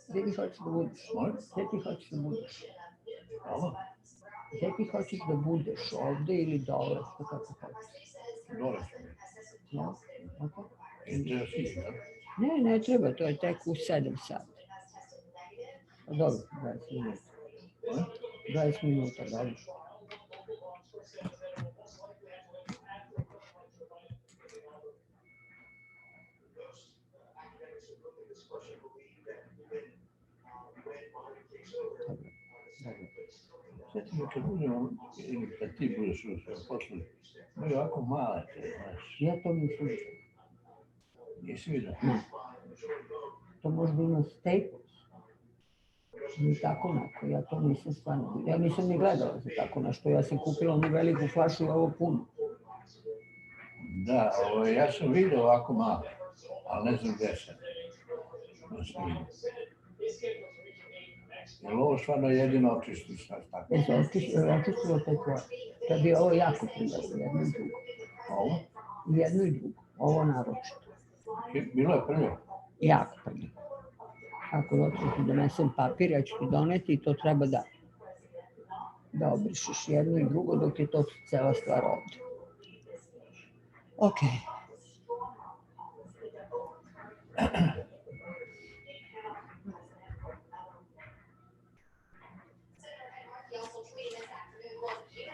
Gdje ti hoćeš da budeš? Gdje ti hoćeš da budeš? Gdje ti hoćeš da budeš? Ovdje ili dole? Što kako hoćeš? Dole. Ja? Tako? Ne, Ne treba, to je tek u 7 sati. Dobro, 20 minuta. 20 minuta, dobro. Sve ti kad budemo, ili kad ti budeš posle, imaju ovako male te, znaš. Ja to nisam. Nisi vidio? Ne. To možda ima Staples. Ni tako neko, ja to nisam stvarno vidio. Ja nisam ni gledala za tako nešto, ja sam kupila onu veliku flašu i ovo puno. Da, ja sam vidio ovako male, ali ne znam gdje sam. Jer ovo stvarno jedino očistiš, znaš tako? Očistilo te tvoje. To bi ovo jako pribalo, jedno i drugo. Ovo? Jedno i drugo, ovo naročito. Bilo je prvo? Jako prvo. Ako hoćeš ti donesem papir, ja ću ti doneti i to treba da obrišeš jedno i drugo dok je to cela stvar ovdje. Ok.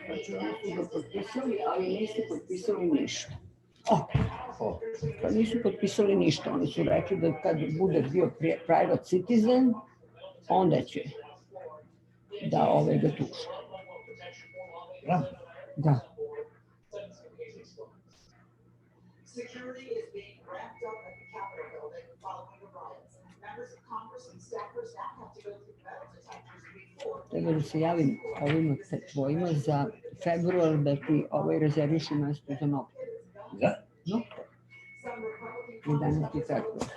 Znači, oni su ga potpisali, ali nisu potpisali ništa. Pa nisu potpisali ništa, oni su rekli da kad bude bio private citizen, onda će da ga tuže. Da. Treba da se javim ovima tvojima za februar da ti rezervišu mesto za nokte. Da? Nokte. 11. februar.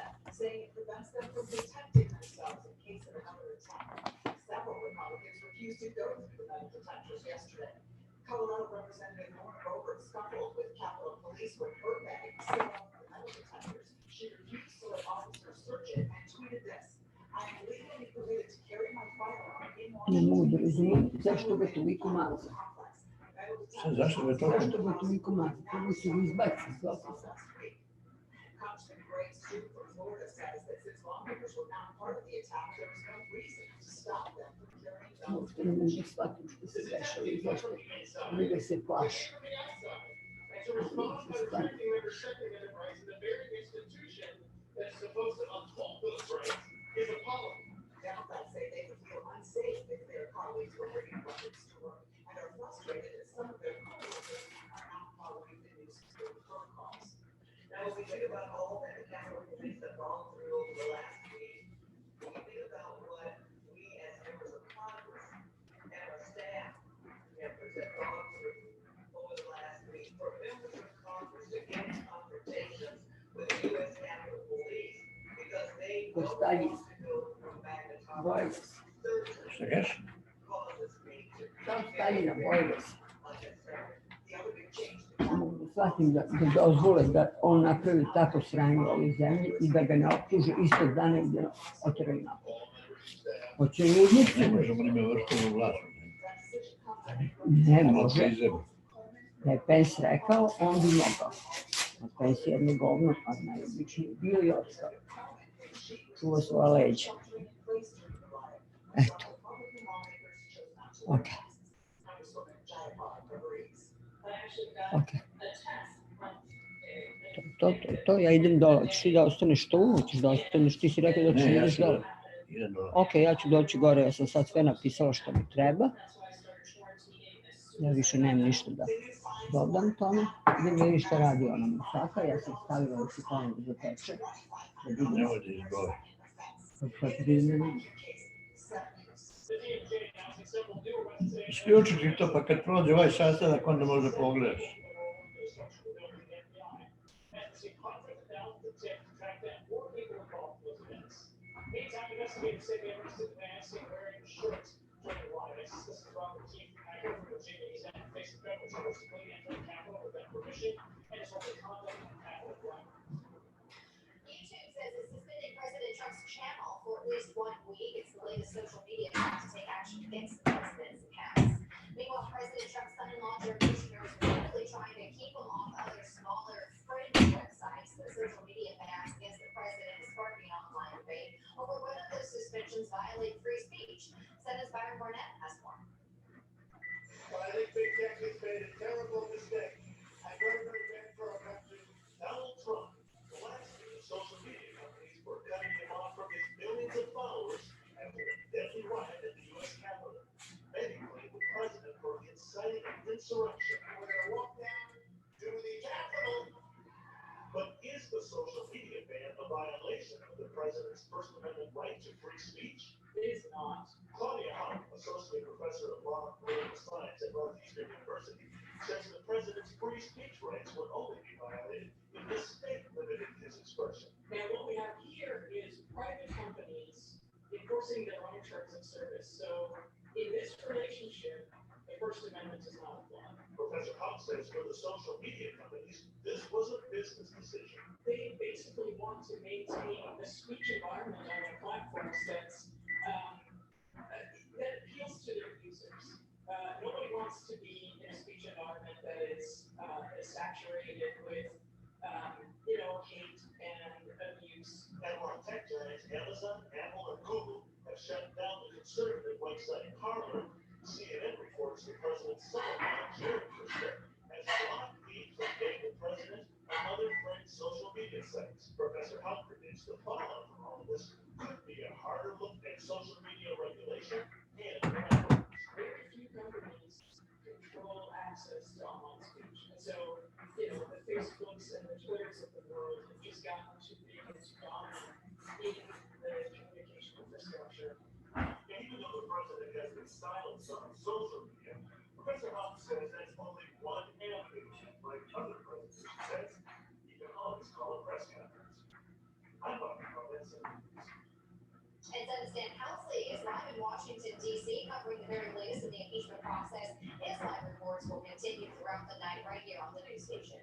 Colorado Representative Goldberg scuffled with Capitol Police when her bag still on the metal detectors. She refused to let officers search it and tweeted this: "I am legally permitted to carry my firearm in Ne mogu da razumijem zašto ga toliko maza. Zašto ga toliko maza? Prvo se izbaci iz ofisa. Congressman Greg Stewart from Florida says that since lawmakers were not part of the attack, there was no reason to stop them from carrying guns. Uopšte ne mogu da shvatim što se dešava i zašto ljudi se plaše. Democrats say they would feel unsafe if their colleagues were bringing weapons to work and are frustrated that some of their coworkers are not following the new security protocols. Now, as we think about all that the Capitol Police have gone through over the last week, when we think about what we as members of Congress and our staff members have gone through over the last week, for members of Congress to get in confrontations with the U.S. Capitol Police because they know they want to go from Boys. Šta geš? Sam Staljina, boys. Ne mogu da shvatim da dozvole da on napravi tako sranje u ovoj zemlji i da ga ne optuže istog dana i da oteraju napad. Hoće ljudnicu? Ne možemo ni me vršiti u vlasu. Ne može. Da je Pence rekao, on bi mogao. A Pence je jedno govno, a najobičnije bio i ostao. Čuva svoja leđa. Eto. Ok. Ok. To, ja idem dole. Hoćeš ti da ostaneš tu? Hoćeš da ostaneš? Ti si rekao da ćeš ideš dole. Ok, ja ću doći gore. Ja sam sad sve napisala što mi treba. Ja više nemam ništa da dodam tome. Idem da vidim šta radi ona Musaka. Ja sam stavila da se tamo za teče. Ne ovdje izbove. Sad ti vidim da vidim. Isključi ti to, pa kad prođe ovaj sastanak, onda možda pogledaš. least 1 week. It's the latest social media app to take action against the president's accounts. Meanwhile, President Trump's son-in-law, Jared Kushner, is reportedly trying to keep him off other smaller fringe websites. The social media bans against the president is sparking online debate over whether those suspensions violate free speech. Senator's Byron Barnett has more. But I think Big Tech has made a terrible mistake. I very bad for our country. Donald Trump, the last few social media companies were cutting him off from his millions of followers after the deadly riot at the U.S. Capitol. Many blame the president for inciting an insurrection. We're going to walk down to the Capitol. But is the social media ban a violation of the president's First Amendment right to free speech? It is not. Claudia Hunt, associate professor of law and political science at Northeastern University, says the president's free speech rights would only be violated if the state limited his expression. And what we have here is private companies enforcing their own terms of service. So in this relationship, the First Amendment does not apply. Professor Hunt says for the social media companies, this was a business decision. They basically want to maintain a speech environment on their platforms that appeals to their users. Nobody wants to be in a speech environment that is saturated with, hate and abuse. And while tech giants Amazon, Apple, and Google have shut down the conservative website Parler, CNN reports the president's son-in-law, Jared Kushner, has blocked feeds from getting the president and other friends' social media sites. Professor Hunt predicts the fallout from all of this could be a harder look at social media regulation and platforms. Very few companies control access to online speech. And so, the Facebooks and the Twitters of the world have just gotten too big and too dominant in the communication infrastructure. Even though the president has been silenced on social media, Professor Hunt says that's only one avenue. Like other presidents, he says, he can always call a press conference. I'm Bobby Collins. And Stan Housley is live in Washington, D.C., covering the very latest in the impeachment process. His live reports will continue throughout the night right here on the news station.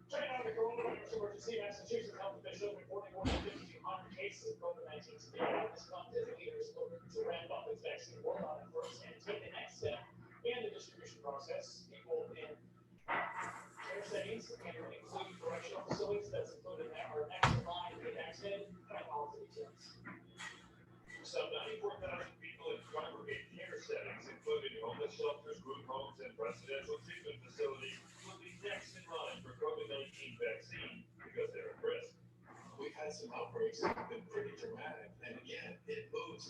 Checking out the coronavirus emergency, Massachusetts health officials reporting more than 5,200 cases of COVID-19 today. This month, as leaders look to ramp up its vaccine rollout efforts and take the next step in the distribution process. People in care settings and including correctional facilities, that's included in our next in line to get vaccinated, and all of the details. Some 94,000 people in congregate care settings, including homeless shelters, group homes, and residential treatment facilities, will be next in line for COVID-19 vaccine because they're at risk. We've had some outbreaks that have been pretty dramatic, and again, it moves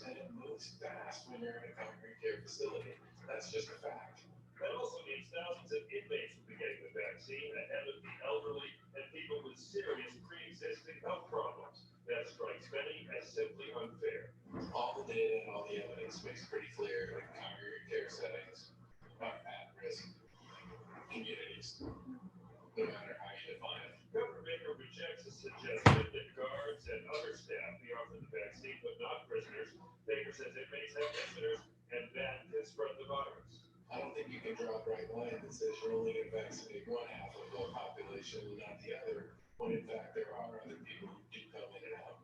fast when you're in a congregate care facility. That's just a fact. That also means thousands of inmates will be getting the vaccine ahead of the elderly and people with serious pre-existing health problems. That strikes many as simply unfair. All the data and all the evidence makes pretty clear that congregate care settings are at-risk communities, no matter how you define it. Governor Baker rejects the suggestion that guards and other staff be offered the vaccine, but not prisoners. Baker says inmates have visitors, and that can spread the virus. I don't think you can draw a bright line that says you're only going to vaccinate one half of the population and not the other, when in fact there are other people who do come in and out.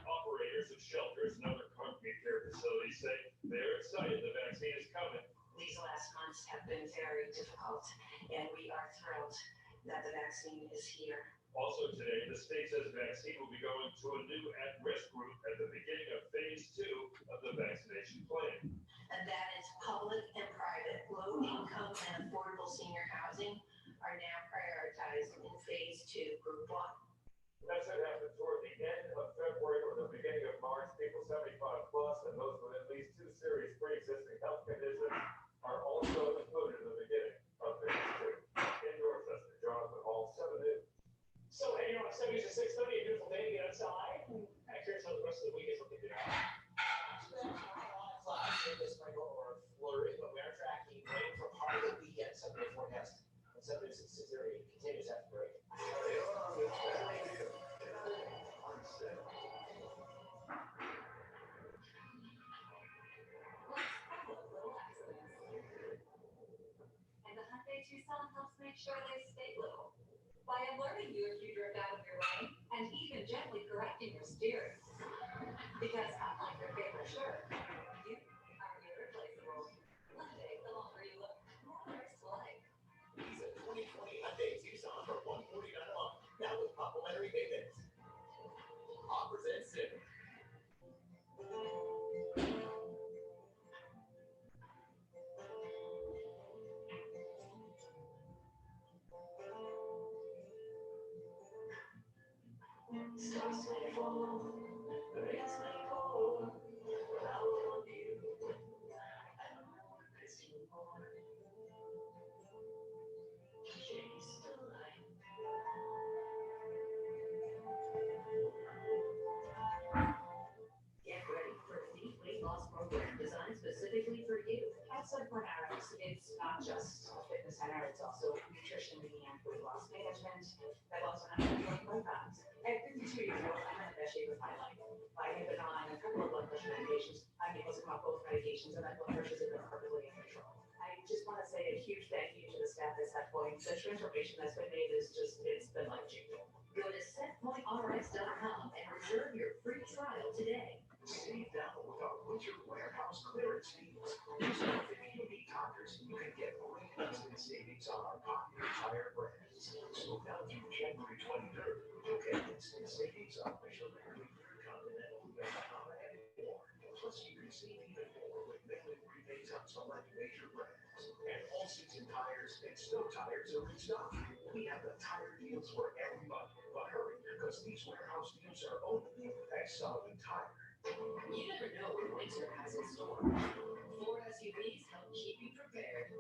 Operators of shelters and other congregate care facilities say they're excited the vaccine is coming. These last months have been very difficult, and we are thrilled that the vaccine is here. Also today, the state says vaccine will be going to a new at-risk group at the beginning of phase 2 of the vaccination plan. And that is public and private, low-income and affordable senior housing are now prioritized in phase 2, group 1. That should happen toward the end of February or the beginning of March. People 75 plus and those with at least 2 serious pre-existing health conditions are also included in the beginning of phase 2. In Dorchester, Jonathan Hall, 7 News. So, hey, on 70 to 6:30, a beautiful day to get outside. Kind of curious how the rest of the week is looking today. Clouds, maybe a sprinkle or a flurry, but we are tracking rain for part of the weekend. Sunday forecast on 70 to 6:30 continues after break. And the Hyundai Tucson helps make sure they stay little by alerting you if you drift out of your lane and even gently correcting your steering. Because unlike your it's not just a fitness center, it's also nutrition and weight loss management. I've also had 25 pounds. At 52 years old, I'm in the best shape of my life. I have been on a couple of blood pressure medications. I'm able to come off both medications, and my blood pressures have been perfectly in control. I just want to say a huge thank you to the staff at Setpoint. The transformation that's been made is just, it's been life-changing. Go to setpointrx.com and reserve your free trial today. Save now with our winter warehouse clearance deals. These are 50 unique tires. You can get great instant savings on our popular tire brands. So now through January 23rd, you'll get instant savings on Michelin, Continental, Yamaha, and more. Plus, you can save even more with mailing rebates on select major brands. And all season tires and snow tires are in stock. We have the tire deals for everybody. But hurry, because these warehouse deals are only at Sullivan Tire. You never know what winter has in store. Four SUVs help keep you prepared.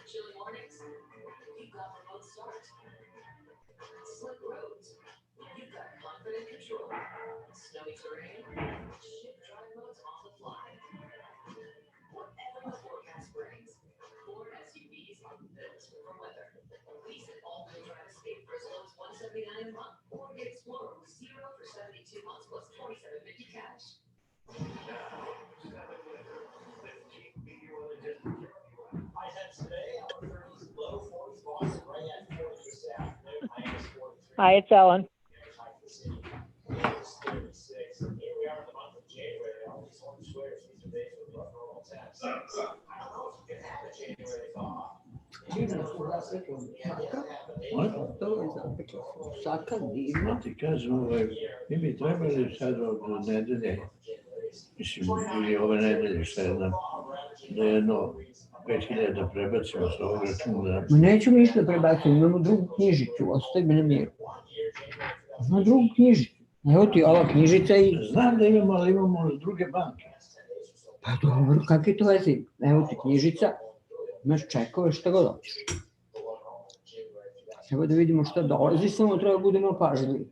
Chilly mornings, you've got remote start. Slick roads, you've got confident control. Snowy terrain, shift drive modes on the fly. Whatever the forecast brings, Ford SUVs are built for weather. Lease an all-wheel drive Escape for as low as $179 a month, or get Explorer with 0 for 72 months plus $27.50 cash. High temps today, upper 30s, low 40s, Boston right at 40 this afternoon. Minus 43. Hi, it's Ellen. High for the city is 36. And here we are in the month of January. All these orange squares, these are days with rough normal temps. I don't know if you can have a January thaw. To je zapeklo. Saka divno. Da ti kažem, mi bi trebali sad od nedelje, mislim, ili ove nedelje, šta je znam, da jedno 5000 da prebacimo sa ovog računa. Ma neću mi ništa prebaciti, imamo drugu knjižicu, ostavi me na miru. Imamo drugu knjižicu. Evo ti ova knjižica i... Znam da imamo, ali imamo druge banke. Pa dobro, kakve to veze? Evo ti knjižica, imaš čekove, šta god hoćeš. Evo da vidimo šta dolazi, samo treba da budemo pažljivi.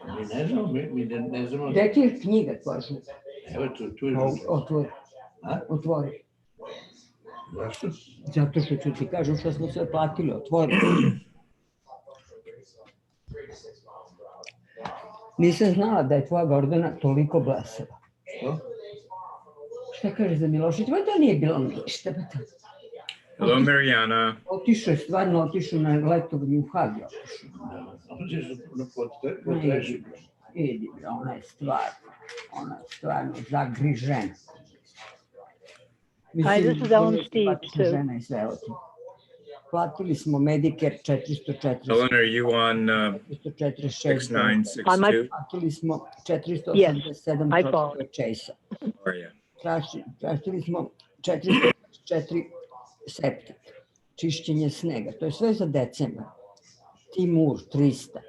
Mi ne znamo, mi ne znamo... Gde ti je knjiga tvoja? Evo tu je... Otvori. A? Otvori. Zašto? Zato što ću ti kažem što smo sve platili, otvori. Nisam znala da je tvoja Gordana toliko blesava. Što? Šta kaže za Milošića? Ma to nije bilo ništa. Hello, Mariana. Otišao je, stvarno otišao na letovanje u Hag. Ođeš na potreši. Idi, ona je stvarno zagrižena. Hi, this is Ellen Steve, too. Žena i sve od toga. Platili smo Medicare 440. Ellen, are you on 446. 6962? Platili smo Yes, 487 I follow. troškova Chase-a. How are you? Tražili smo 404 septik, čišćenje snega, to je sve za decembar. Timur 300,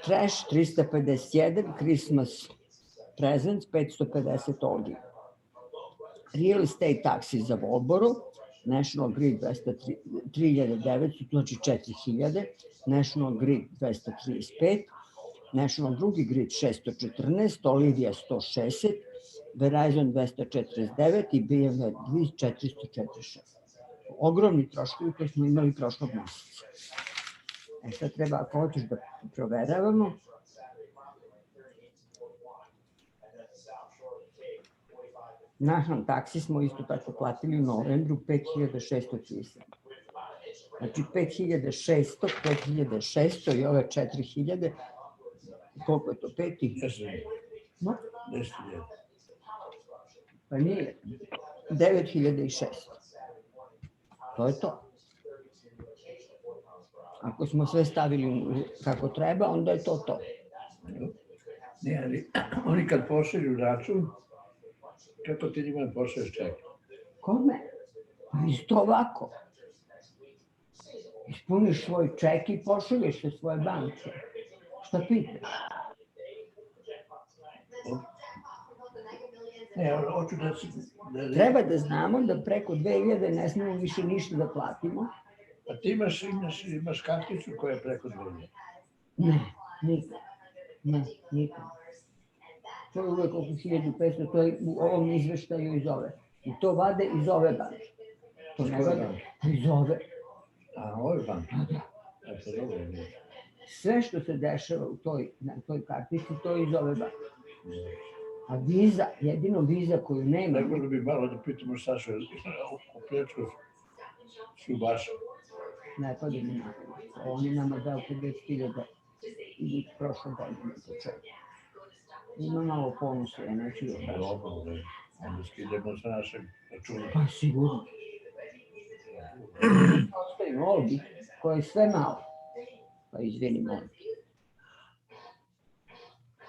Trash 351, Christmas Presents 550 Olgi. Real estate taxi za Volboru, National Grid 3900, znači 4000, National Grid 235, National drugi Grid 614, Olivia 160, Verizon 249 i BMW 446. Ogromni troškovi koji smo imali prošlog meseca. Sad treba, ako hoćeš da proveravamo, Nahant taksi smo isto tako platili u novembru 5630. Znači 5600, 5600 i ove 4000, koliko je to, 5000? 10.000. Pa nije, 9600. To je to. Ako smo sve stavili kako treba, onda je to to. Ne, ali oni kad pošalju račun, kako ti njima pošalješ ček? Kome? Pa isto ovako. Ispuniš svoj ček i pošalješ se svoje banke. Šta pitaš? Ne, hoću da si... Treba da znamo da preko 2000 ne smemo više ništa da platimo. A ti imaš karticu koja je preko 2000? Ne, nikad. Ne, nikad. To je uvek oko 1500, to je u ovom izveštaju iz ove. I to vade iz ove banke. To ne vade iz ove. A, ovo je banka. To dobro je. Sve što se dešava na toj kartici, to je iz ove banke. A viza, jedino viza koju nema, Trebalo bi malo da pitamo Sašu, u Plječku su baš. ne pada mi na pamet. Oni nama dao 50.000 i prošle godine početak. Ima malo ponosa, ja neću da kažem. Dobro, da. Onda skidemo sa našeg računa. Pa sigurno. Ostaje Olbi, koja je sve malo. Pa izvini, molim.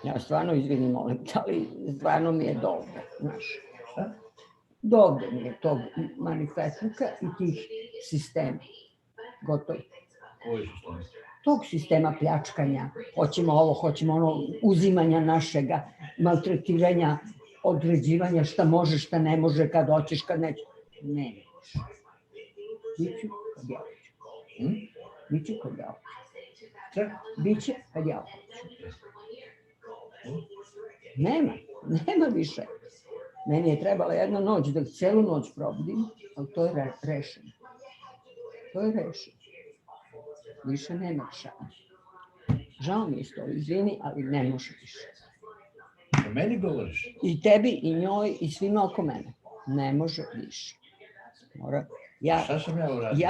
Ja stvarno izvini, molim, ali stvarno mi je dovde, znaš. Šta? Dovde mi je tog manifetluka i tih sistema. Gotovo. Koji sistem? Tog sistema pljačkanja, hoćemo ovo, hoćemo ono, uzimanja našega, maltretiranja, određivanja šta može, šta ne može, kad hoćeš, kad nećeš. Ne, biću kad ja hoću. Biću kad ja hoću. Biće kad ja hoću. Nema više. Meni je trebala jedna noć, da celu noć probudim, ali to je rešeno. To je rešeno. Više nema šanse. Žao mi je što, izvini, ali ne može više. O meni govoriš? I tebi, i njoj, i svima oko mene. Ne može više. Šta sam ja uradio?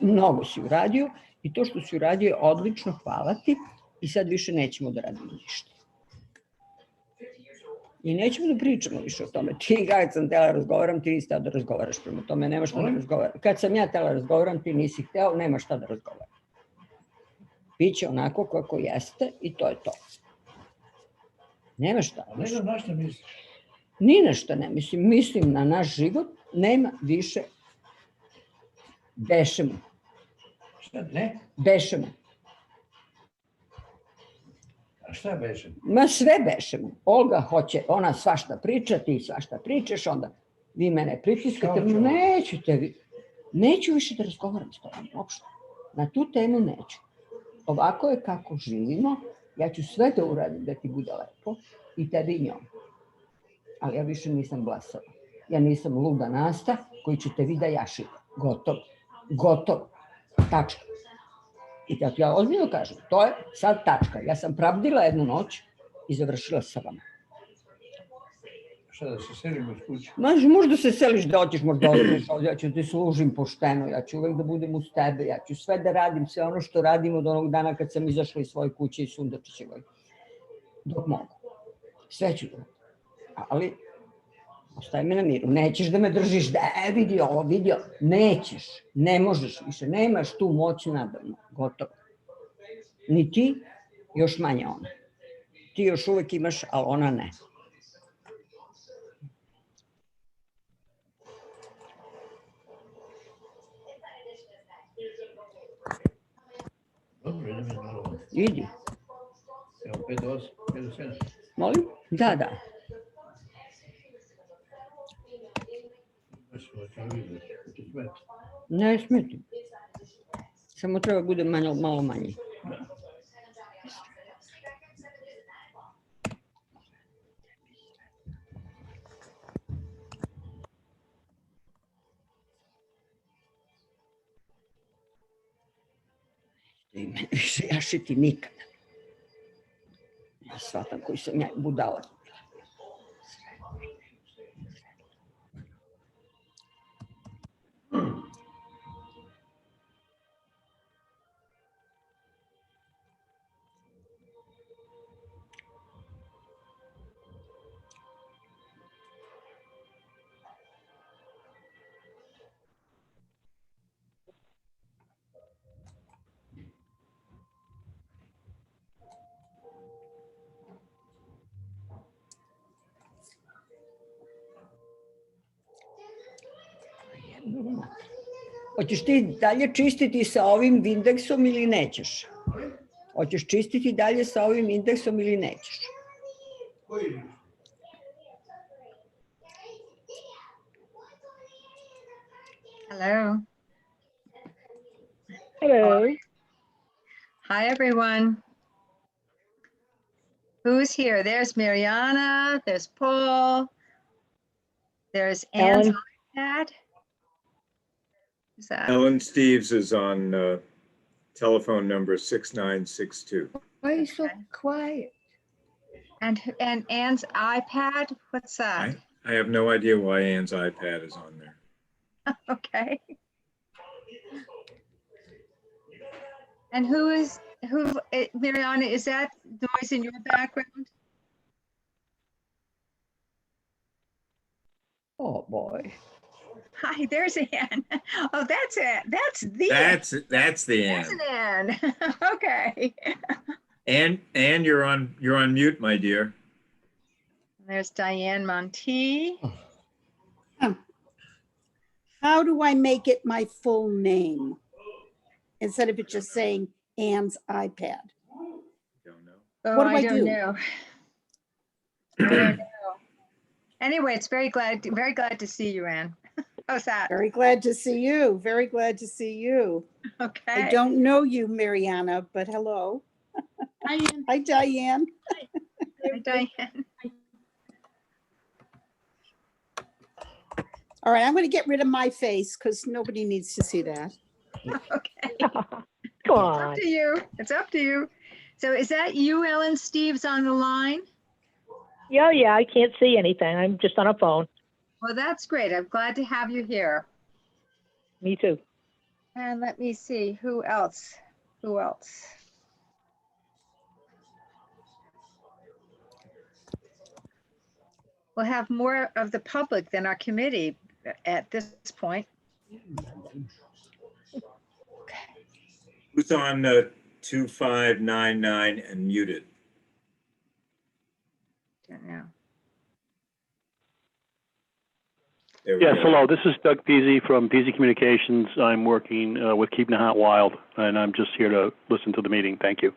Mnogo si uradio i to što si uradio je odlično, hvala ti. I sad više nećemo da radimo ništa. I nećemo da pričamo više o tome. Ti kad sam tela razgovaram, ti nisi hteo da razgovaraš prema tome, nema šta da razgovaram. Kad sam ja tela razgovaram, ti nisi hteo, nema šta da razgovaram. Biće onako kako jeste i to je to. Nema šta. Ne znam na šta misliš. Ni na šta ne mislim. Mislim na naš život, nema više. Bešemo. Šta ne? Bešemo. A šta bešemo? Ma sve bešemo. Olga hoće, ona svašta priča, ti svašta pričaš, onda vi mene pritiskate. Nećete vi. Neću više da razgovaram s tobom, uopšte. Na tu temu neću. Ovako je kako živimo, ja ću sve da uradim da ti bude lepo i tebi i njom. Ali ja više nisam glasala. Ja nisam luda Nasta koji ćete vi da jašite. Gotovo. Gotovo. Tačka. I tako ja ozbiljno kažem, to je sad tačka. Ja sam pravdila jednu noć i završila sa vama. Šta da se selimo iz kuće? Možda se seliš da hoćeš, možda odmeš, ja ću ti služim pošteno, ja ću uvek da budem uz tebe, ja ću sve da radim, sve ono što radim od onog dana kad sam izašla iz svoje kuće iz Sundačićevoj. Dok mogu. Sve ću da radim. Ali, ostaje me na miru, nećeš da me držiš, da vidi ovo, vidio, nećeš, ne možeš više, nemaš tu moć nadamno, gotovo. Ni ti, još manje ona. Ti još uvek imaš, ali ona ne. Dobro, idem je malo. Idi. Evo, 5 do 8, 5 do 7. Molim? Da. Ne smeti. Samo treba bude malo manje. I me više jašiti nikada. Ja shvatam koji sam ja budala. Hoćeš ti dalje čistiti sa ovim indeksom ili nećeš? Hoćeš čistiti dalje sa ovim indeksom ili nećeš? Hello. Hello. Hi, everyone. Who's here? There's Mariana, there's Paul, There's Ann's Ellen? iPad. Is that, Ellen Steves is on telephone number 6962. Why are you so Okay. quiet? and Ann's iPad? What's that? I have no idea why Ann's iPad is on there. Okay. And Mariana, is that noise in your background? Oh, boy. Hi, there's Ann. Oh, that's it. That's the That's the That's Ann. an Ann. Okay. Ann, you're on mute, my dear. There's Diane Monty. How do I make it my full name? Instead of it just saying Ann's iPad. Don't know. Oh, What do I don't do? know. I don't know. Anyway, it's very glad to see you, Ann. How's that? Very glad to see you. Very glad to see you. Okay. I don't know you, Mariana, but hello. Hi, Ann. Hi, Diane. Hi, Diane. All right, I'm going to get rid of my face because nobody needs to see that. Okay. Come It's on. up to you. It's up to you. So is that you, Ellen Steves, on the line? Yeah, I can't see anything. I'm just on a phone. Well, that's great. I'm glad to have you here. Me too. And let me see, who else? Who else? We'll have more of the public than our committee at this point. Who's on 2599 and muted? Don't know. There we Yes, go. hello. This is Doug Peasy from Peasy Communications. I'm working with Keep Nahant Wild, and I'm just here to listen to the meeting. Thank you.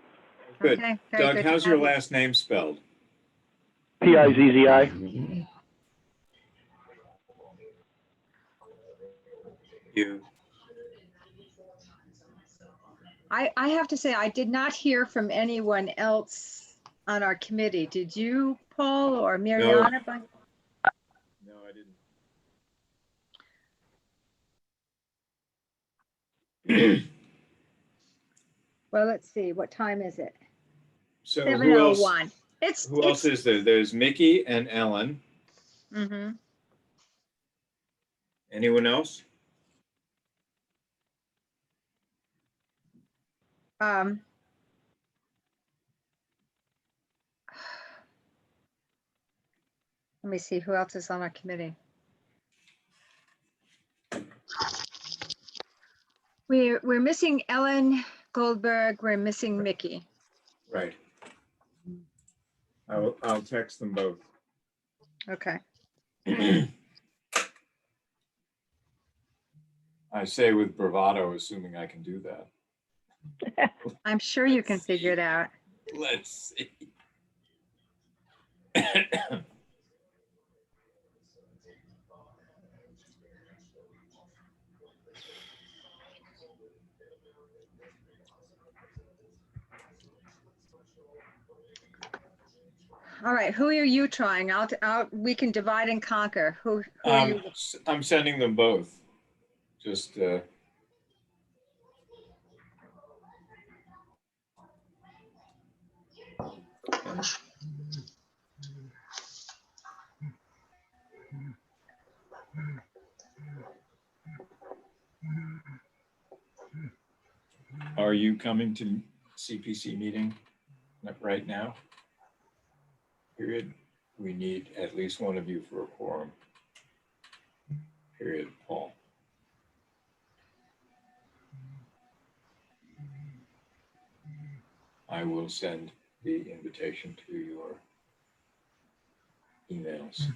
Good. Okay, very Doug, good to how's your have you. last name spelled? Pizzi. You. I have to say, I did not hear from anyone else on our committee. Did you, Paul or Mariana? No, I didn't. Well, let's see, what time is it? So who else? 7:01. Who else is there? There's Mickey and Ellen. Mm-hmm. Anyone else? Let me see, who else is on our committee? We're missing Ellen Goldberg, we're missing Mickey. Right. I'll text them both. Okay. I say with bravado, assuming I can do that. I'm sure you can figure it out. Let's see. All right, who are you trying? We can divide and conquer. Who are you? I'm sending them both. Just Are you coming to CPC meeting right now? Period. We need at least one of you for a quorum. Period, Paul. I will send the invitation to your emails.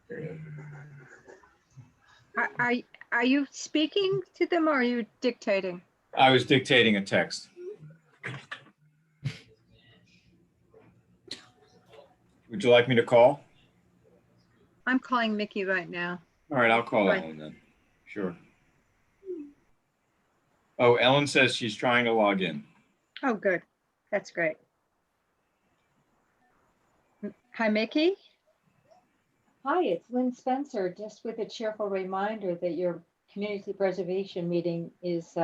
Period. Are you speaking to them or are you dictating? I was dictating a text. Would you like me to call? I'm calling Mickey right now. All right, I'll call Right. Ellen then. Sure. Oh, Ellen says she's trying to log in. Oh, good. That's great. Hi, Mickey. Hi, it's Lynn Spencer, just with a cheerful reminder that your community preservation meeting is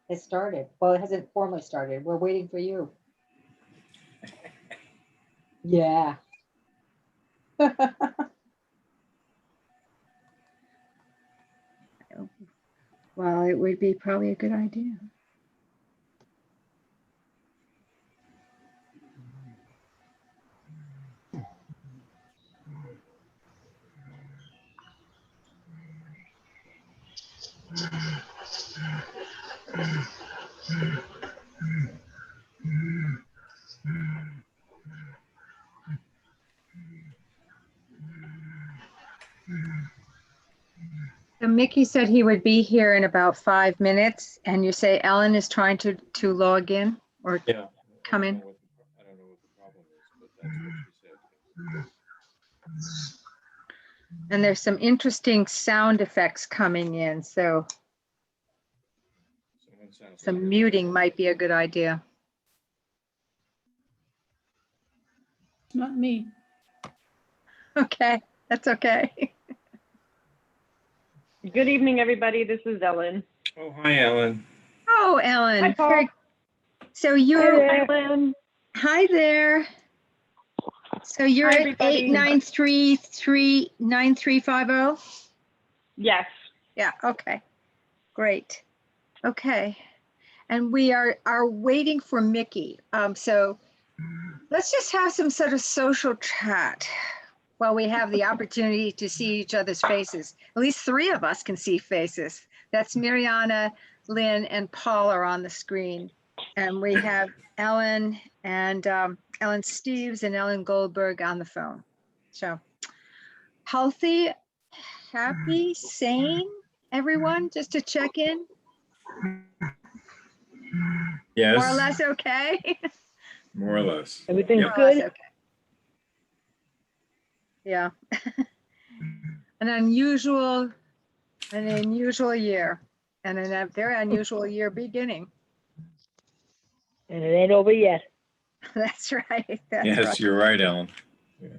has started. Well, it hasn't formally started. We're waiting for you. Yeah. Well, it would be probably a good idea. So Mickey said he would be here in about 5 minutes, and you say Ellen is trying to log in or Yeah. come in. I don't know what the problem is, but that's what she said. And there's some interesting sound effects coming in, so Someone sounds like some they're- muting might be a good idea. Not me. Okay, that's okay. Good evening, everybody. This is Ellen. Oh, hi, Ellen. Oh, Ellen. Hi, Paul. So you're, Hi, Ellen. hi there. So you're Hi, at everybody. 893-9350? Yes. Yeah, okay, great. Okay, and we are waiting for Mickey. So let's just have some sort of social chat while we have the opportunity to see each other's faces. At least 3 of us can see faces. That's Mariana, Lynn, and Paul are on the screen. And we have Ellen and Ellen Steves and Ellen Goldberg on the phone. So healthy, happy, sane, everyone, just to check in. Yes. More or less okay? More or less. Everything's Yep. More or less good. okay. Yeah. An unusual year and a very unusual year beginning. And it ain't over yet. That's right. That's Yes, right. you're right, Ellen. Yeah.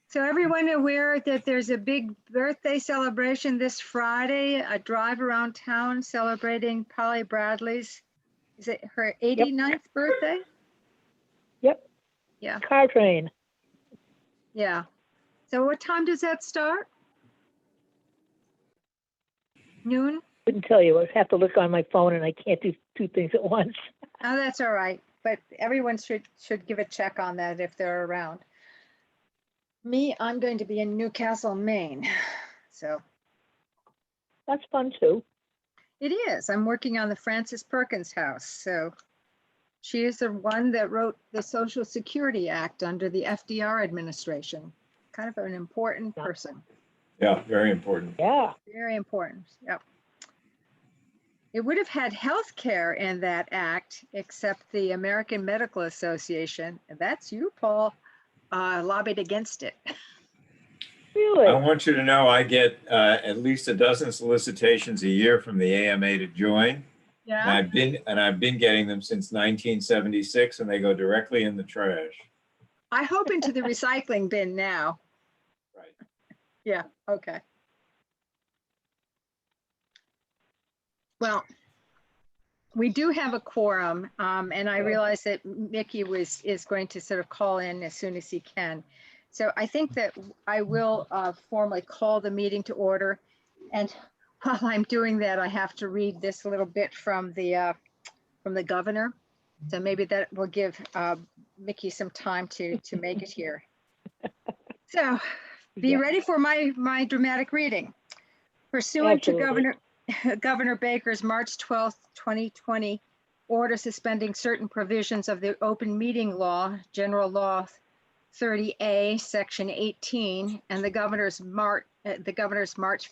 So everyone aware that there's a big birthday celebration this Friday, a drive around town celebrating Polly Bradley's, is it her 89th birthday? Yep. Yeah, Car train. yeah. So what time does that start? Noon? Couldn't tell you. I have to look on my phone and I can't do 2 things at once. Oh, that's all right. But everyone should give a check on that if they're around. Me, I'm going to be in Newcastle, Maine. So That's fun too. it is. I'm working on the Frances Perkins House. So she is the one that wrote the Social Security Act under the FDR administration. Kind of an important person. Yeah, very important. Yeah. Very important. Yep. It would have had health care in that act, except the American Medical Association, and that's you, Paul, lobbied against it. Really? I want you to know I get at least a dozen solicitations a year from the AMA to join. Yeah. And I've been getting them since 1976, and they go directly in the trash. I hope into the recycling bin now. Right. Yeah, okay. Well, we do have a quorum, and I realize that Mickey is going to sort of call in as soon as he can. So I think that I will formally call the meeting to order. And while I'm doing that, I have to read this little bit from the governor. So maybe that will give Mickey some time to make it here. So be ready for my dramatic reading. Pursuant Absolutely. to Governor Baker's March 12th, 2020 order suspending certain provisions of the open meeting law, General Law 30A, Section 18, and the governor's March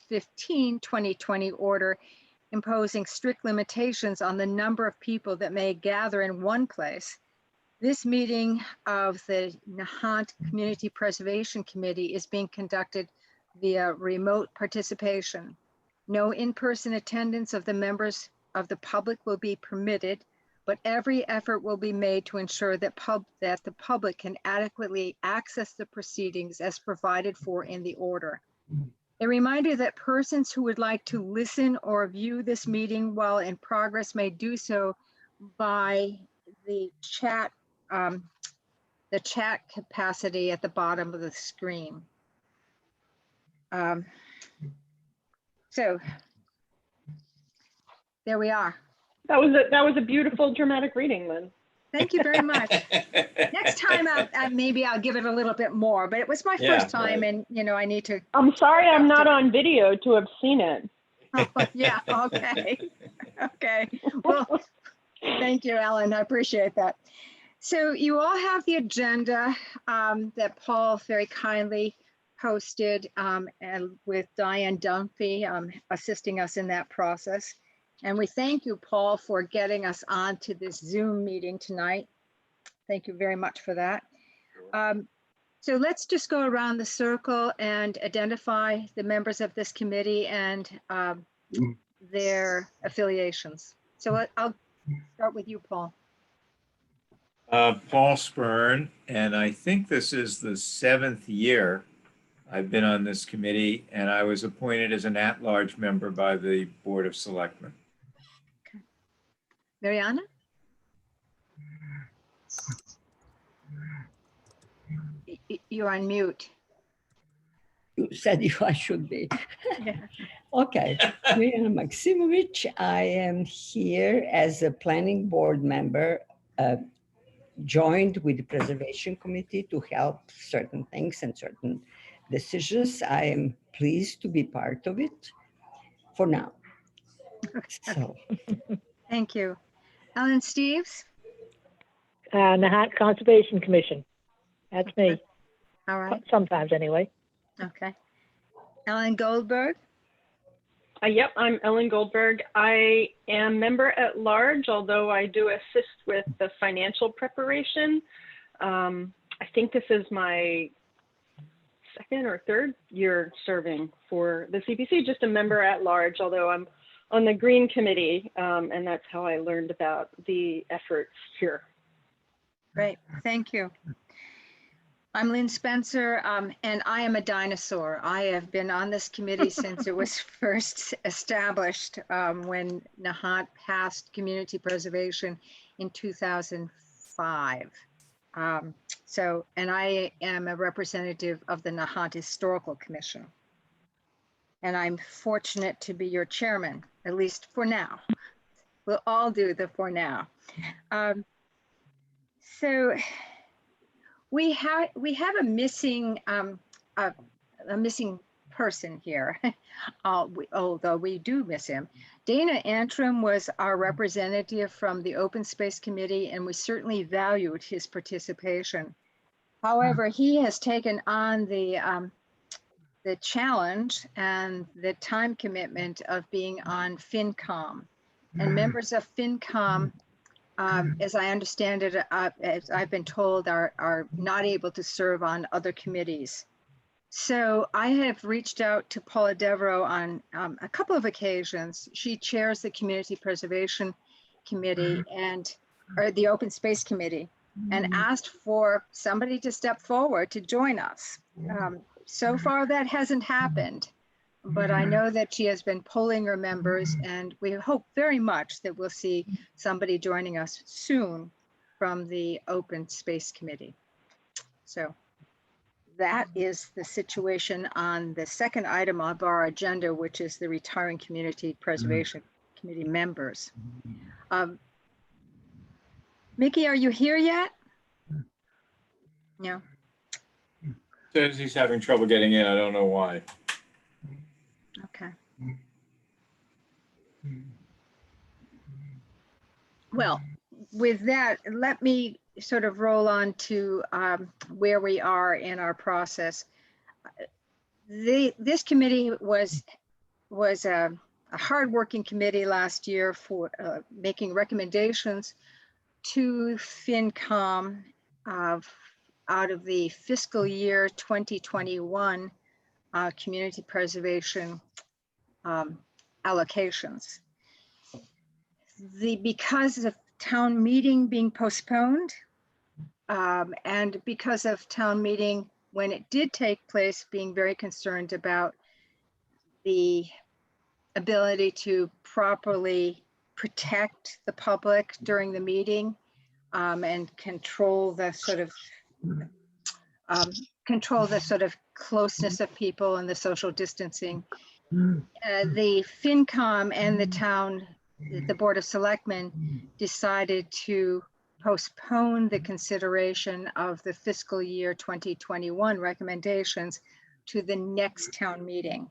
15, 2020 order imposing strict limitations on the number of people that may gather in one place. This meeting of the Nahant Community Preservation Committee is being conducted via remote participation. No in-person attendance of the members of the public will be permitted, but every effort will be made to ensure that the public can adequately access the proceedings as provided for in the order. A reminder that persons who would like to listen or view this meeting while in progress may do so by the chat capacity at the bottom of the screen. So there we are. That was a beautiful dramatic reading, Lynn. Thank you very much. Next time, maybe I'll give it a little bit more, but it was my first time, right. and you know, I need to. I'm sorry I'm not on video to have seen it. Oh, yeah, okay. Okay. Well, thank you, Ellen. I appreciate that. So you all have the agenda that Paul very kindly posted, and with Diane Dunphy assisting us in that process. And we thank you, Paul, for getting us on to this Zoom meeting tonight. Thank you very much for that. So let's just go around the circle and identify the members of this committee and their affiliations. So I'll start with you, Paul. Paul Spurn, and I think this is the 7th year I've been on this committee, and I was appointed as an at-large member by the Board of Selectmen. Okay. Mariana? You're on mute. You said I should be. Yeah. Okay, Mariana Maksimovic. I am here as a planning board member, joined with the Preservation Committee to help certain things and certain decisions. I am pleased to be part of it for now. So, Thank you. Ellen Steves? Nahant Conservation Commission. That's me. All right. Sometimes anyway. Okay. Ellen Goldberg? Yep, I'm Ellen Goldberg. I am member at large, although I do assist with the financial preparation. I think this is my second or third year serving for the CPC, just a member at large, although I'm on the Green Committee, and that's how I learned about the efforts here. Great, thank you. I'm Lynn Spencer, and I am a dinosaur. I have been on this committee since it was first established when Nahant passed community preservation in 2005. And I am a representative of the Nahant Historical Commission. And I'm fortunate to be your chairman, at least for now. We'll all do the for now. So we have a missing person here, although we do miss him. Dana Antrim was our representative from the Open Space Committee, and we certainly valued his participation. However, he has taken on the challenge and the time commitment of being on FinCom. And members of FinCom, as I understand it, as I've been told, are not able to serve on other committees. So I have reached out to Paula Devereaux on a couple of occasions. She chairs the Community Preservation Committee or the Open Space Committee, and asked for somebody to step forward to join us. So far that hasn't happened, but I know that she has been polling her members, and we hope very much that we'll see somebody joining us soon from the Open Space Committee. So that is the situation on the second item of our agenda, which is the retiring Community Preservation Committee members. Mickey, are you here yet? No. Says he's having trouble getting in. I don't know why. Okay. Well, with that, let me sort of roll on to where we are in our process. This committee was a hardworking committee last year for making recommendations to FinCom out of the fiscal year 2021 community preservation allocations. Because of town meeting being postponed, and because of town meeting, when it did take place, being very concerned about the ability to properly protect the public during the meeting, and control the sort of closeness of people and the social distancing. The FinCom and the Board of Selectmen decided to postpone the consideration of the fiscal year 2021 recommendations to the next town meeting.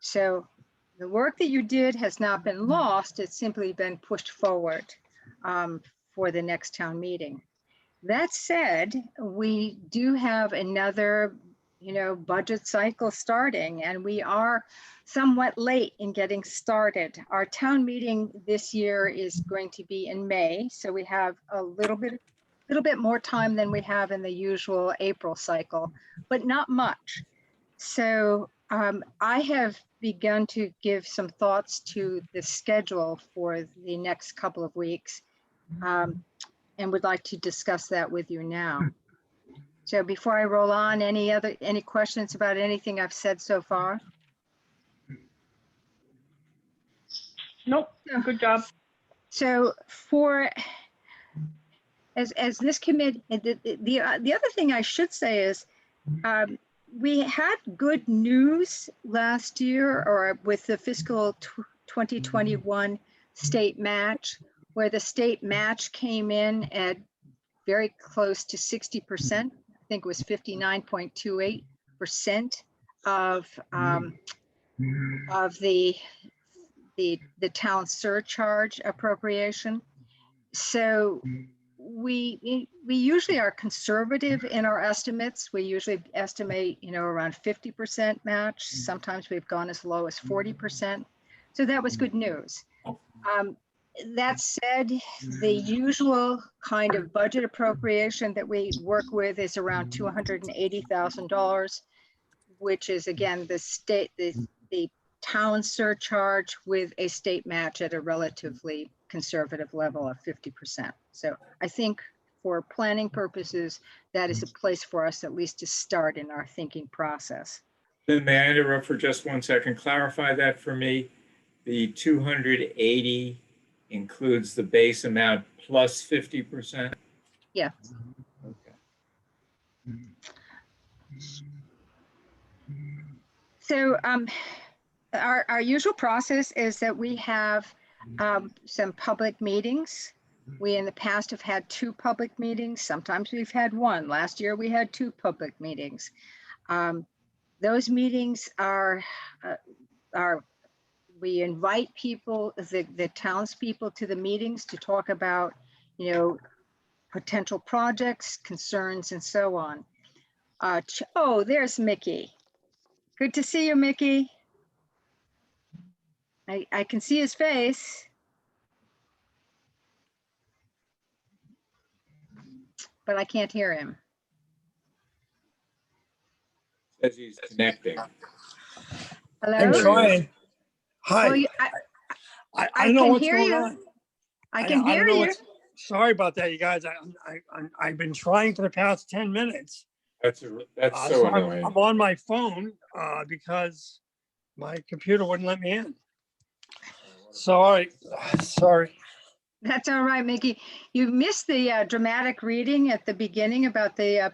So the work that you did has not been lost, it's simply been pushed forward for the next town meeting. That said, we do have another, budget cycle starting, and we are somewhat late in getting started. Our town meeting this year is going to be in May, so we have a little bit more time than we have in the usual April cycle, but not much. So I have begun to give some thoughts to the schedule for the next couple of weeks, and would like to discuss that with you now. So before I roll on, any questions about anything I've said so far? Nope, good job. So as this committee, the other thing I should say is, we had good news last year, or with the fiscal 2021 state match, where the state match came in at very close to 60%. I think it was 59.28% of the town surcharge appropriation. So we usually are conservative in our estimates. We usually estimate, around 50% match. Sometimes we've gone as low as 40%. So that was good news. That said, the usual kind of budget appropriation that we work with is around $280,000, which is, again, the town surcharge with a state match at a relatively conservative level of 50%. So I think for planning purposes, that is a place for us at least to start in our thinking process. Then may I interrupt for just 1 second? Clarify that for me. The 280 includes the base amount plus 50%? Yeah. Okay. So our usual process is that we have some public meetings. We in the past have had 2 public meetings. Sometimes we've had 1. Last year we had 2 public meetings. Those meetings are we invite people, the townspeople, to the meetings to talk about, potential projects, concerns, and so on. Oh, there's Mickey. Good to see you, Mickey. I can see his face. But I can't hear him. Says he's connecting. Hello? I'm trying. Hi. Well, I don't know can what's hear going you. on. I can don't hear know you. Sorry about that, you guys. I've been trying for the past 10 minutes. That's so annoying. I'm on my phone because my computer wouldn't let me in. Sorry. That's all right, Mickey. You missed the dramatic reading at the beginning about the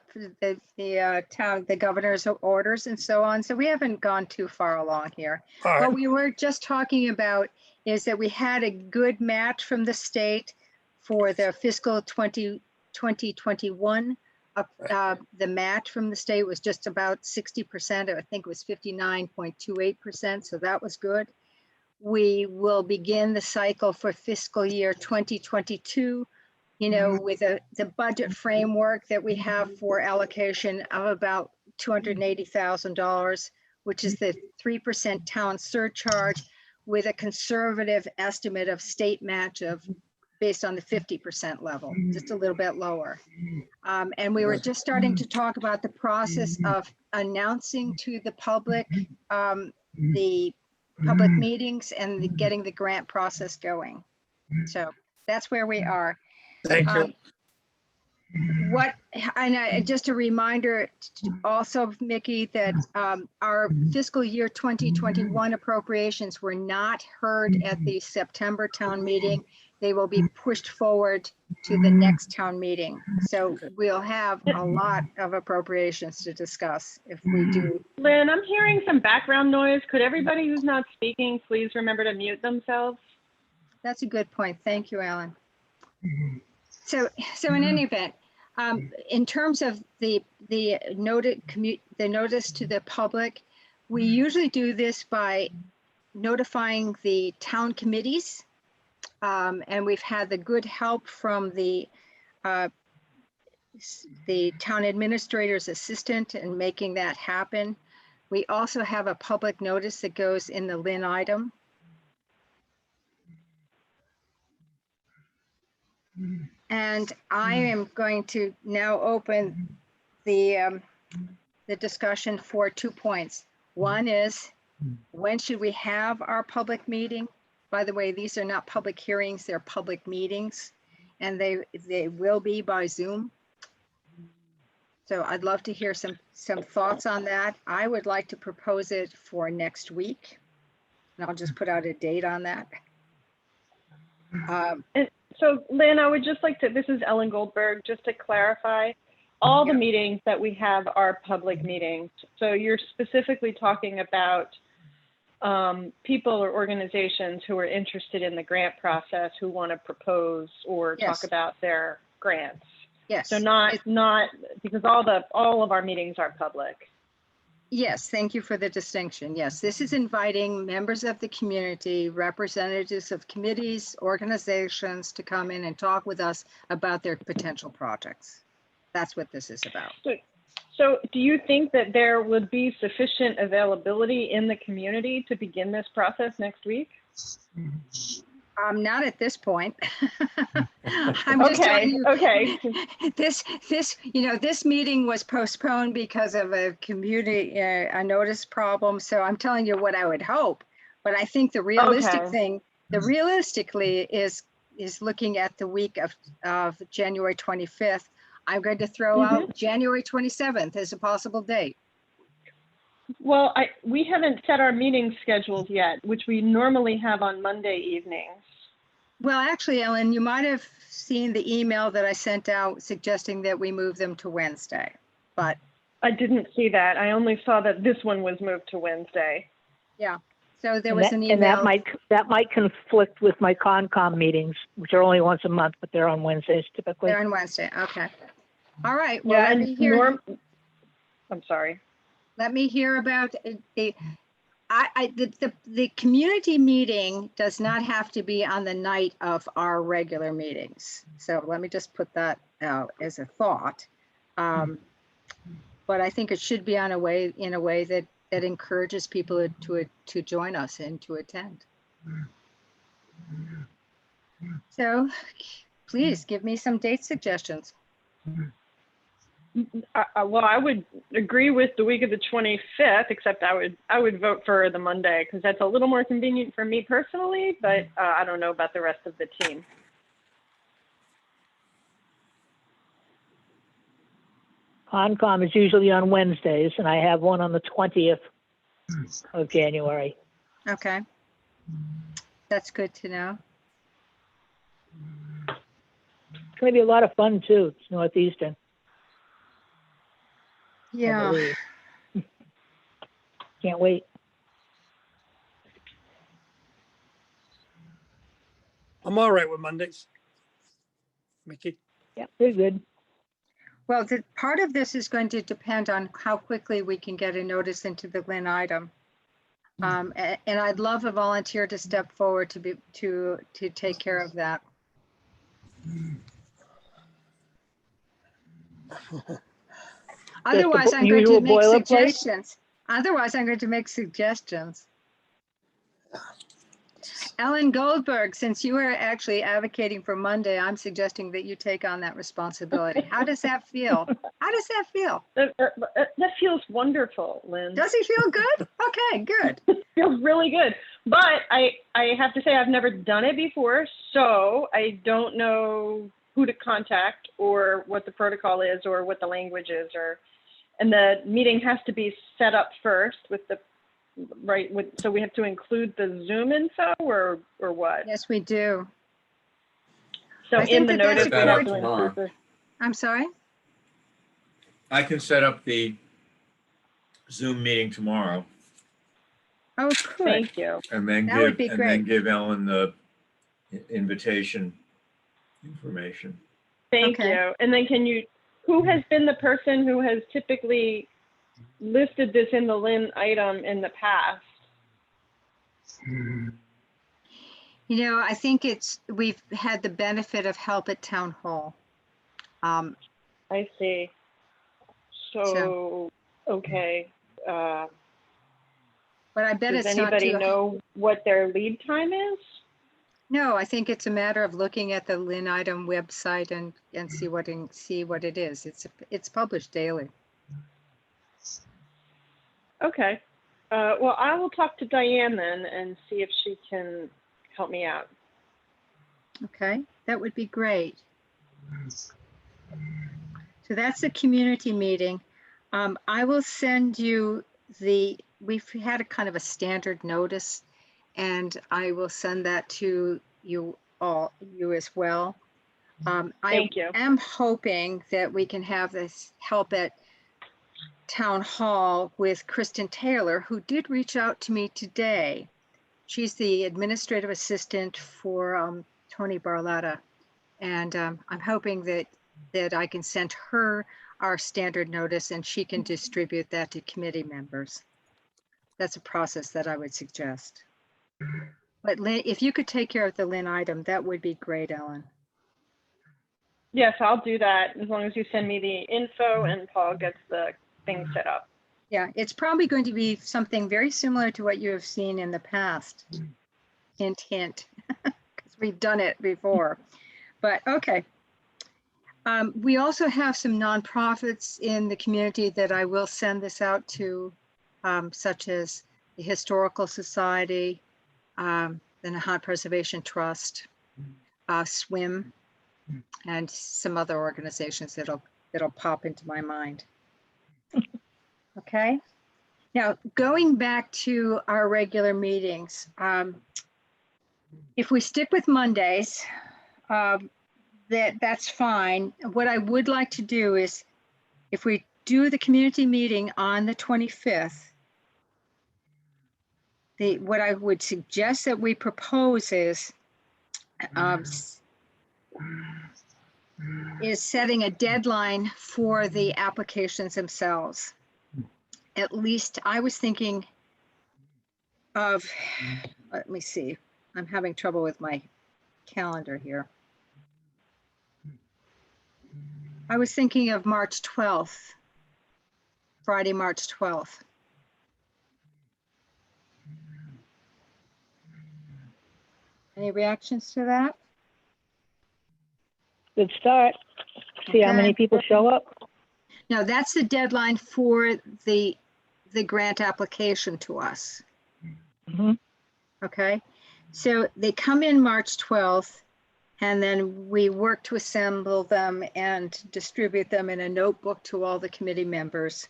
governor's orders and so on. So we haven't gone too far along here. All right. What we were just talking about is that we had a good match from the state for the fiscal 2021. The match from the state was just about 60%. I think it was 59.28%. So that was good. We will begin the cycle for fiscal year 2022, with the budget framework that we have for allocation of about $280,000, which is the 3% town surcharge, with a conservative estimate of state match of based on the 50% level, just a little bit lower. And we were just starting to talk about the process of announcing to the public the public meetings and getting the grant process going. So that's where we are. Thank you. Just a reminder also, Mickey, that our fiscal year 2021 appropriations were not heard at the September town meeting. They will be pushed forward to the next town meeting. So we'll have a lot of appropriations to discuss if we do. Lynn, I'm hearing some background noise. Could everybody who's not speaking, please remember to mute themselves? That's a good point. Thank you, Alan. So in any event, in terms of the notice to the public, we usually do this by notifying the town committees. And we've had the good help from the town administrator's assistant in making that happen. We also have a public notice that goes in the Lynn item. And I am going to now open the discussion for 2 points. One is, when should we have our public meeting? By the way, these are not public hearings, they're public meetings, and they will be by Zoom. So I'd love to hear some thoughts on that. I would like to propose it for next week, and I'll just put out a date on that. And so Lynn, I would just like to, this is Ellen Goldberg, just to clarify, all the meetings that we have are public meetings. So you're specifically talking about people or organizations who are interested in the grant process, who want to propose or talk about their grants. Yes. So not because all of our meetings are public. Yes, thank you for the distinction. Yes, this is inviting members of the community, representatives of committees, organizations to come in and talk with us about their potential projects. That's what this is about. So do you think that there would be sufficient availability in the community to begin this process next week? Not at this point. I'm just telling you. Okay. This meeting was postponed because of a community, a notice problem. So I'm telling you what I would hope. But I think the realistic thing, realistically is looking at the week of January 25th. I'm going to throw out January 27th as a possible date. Well, we haven't set our meeting schedules yet, which we normally have on Monday evenings. Well, actually, Ellen, you might have seen the email that I sent out suggesting that we move them to Wednesday, but I didn't see that. I only saw that this one was moved to Wednesday. Yeah. So there was an email. And that might conflict with my Concom meetings, which are only once a month, but they're on Wednesdays typically. They're on Wednesday. Okay. All right. Well, let me hear. I'm sorry. Let me hear about the community meeting does not have to be on the night of our regular meetings. So let me just put that out as a thought. But I think it should be in a way that encourages people to join us and to attend. So please give me some date suggestions. Well, I would agree with the week of the 25th, except I would vote for the Monday because that's a little more convenient for me personally, but I don't know about the rest of the team. Concom is usually on Wednesdays, and I have one on the 20th of January. Okay. That's good to know. It's going to be a lot of fun, too. It's Northeastern. Yeah. Can't wait. I'm all right with Mondays. Mickey? Yeah, they're good. Well, part of this is going to depend on how quickly we can get a notice into the Lynn item. And I'd love a volunteer to step forward to take care of that. Otherwise, I'm going to make suggestions. Ellen Goldberg, since you are actually advocating for Monday, I'm suggesting that you take on that responsibility. How does that feel? How does that feel? That feels wonderful, Lynn. Does it feel good? Okay, good. It feels really good. But I have to say I've never done it before, so I don't know who to contact or what the protocol is or what the language is, and the meeting has to be set up first with the so we have to include the Zoom info or what? Yes, we do. So in the notice, we have to tomorrow. include I'm sorry? I can set up the Zoom meeting tomorrow Oh, good. Thank you. and then That would be great. give Ellen the invitation information. Thank Okay. you. And then who has been the person who has typically listed this in the Lynn item in the past? You know, I think we've had the benefit of help at town hall. I see. So okay. But I bet Does it's not anybody too. know what their lead time is? No, I think it's a matter of looking at the Lynn item website and see what it is. It's published daily. Okay. Well, I will talk to Diane then and see if she can help me out. Okay, that would be great. So that's the community meeting. I will send you we've had a kind of a standard notice, and I will send that to you as well. Thank you. I am hoping that we can have this help at Town Hall with Kristen Taylor, who did reach out to me today. She's the administrative assistant for Tony Barletta, and I'm hoping that I can send her our standard notice and she can distribute that to committee members. That's a process that I would suggest. But Lynn, if you could take care of the Lynn item, that would be great, Ellen. Yes, I'll do that as long as you send me the info and Paul gets the thing set up. Yeah, it's probably going to be something very similar to what you have seen in the past. Hint, hint, because we've done it before. But okay. We also have some nonprofits in the community that I will send this out to, such as the Historical Society, the Nahant Preservation Trust, SWIM, and some other organizations that'll pop into my mind. Okay. Now, going back to our regular meetings, if we stick with Mondays, that's fine. What I would like to do is, if we do the community meeting on the 25th, what I would suggest that we propose is setting a deadline for the applications themselves. At least I was thinking of, let me see, I'm having trouble with my calendar here. I was thinking of March 12th, Friday, March 12th. Any reactions to that? Good start. See how many people show up. No, that's the deadline for the grant application to us. Mm-hmm. Okay, so they come in March 12th, and then we work to assemble them and distribute them in a notebook to all the committee members.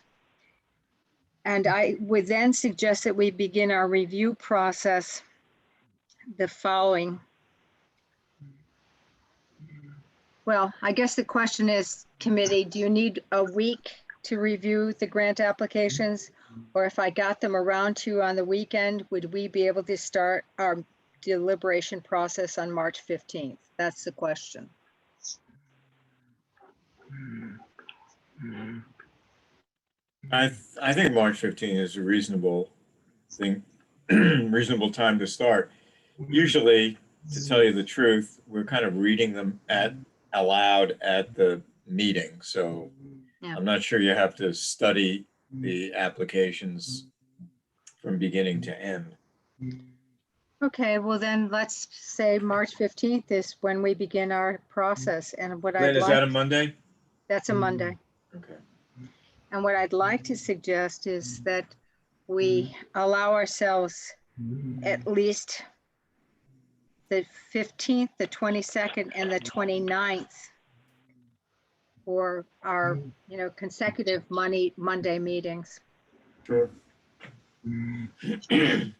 And I would then suggest that we begin our review process the following. Well, I guess the question is, committee, do you need a week to review the grant applications? Or if I got them around to you on the weekend, would we be able to start our deliberation process on March 15th? That's the question. I think March 15th is a reasonable thing, reasonable time to start. Usually, to tell you the truth, we're kind of reading them aloud at the meeting. So Yeah. I'm not sure you have to study the applications from beginning to end. Okay, well then let's say March 15th is when we begin our process. And what Lynn, I'd is that a like, Monday? that's a Monday. Okay. And what I'd like to suggest is that we allow ourselves at least the 15th, the 22nd, and the 29th for our, consecutive Monday meetings. Sure. Does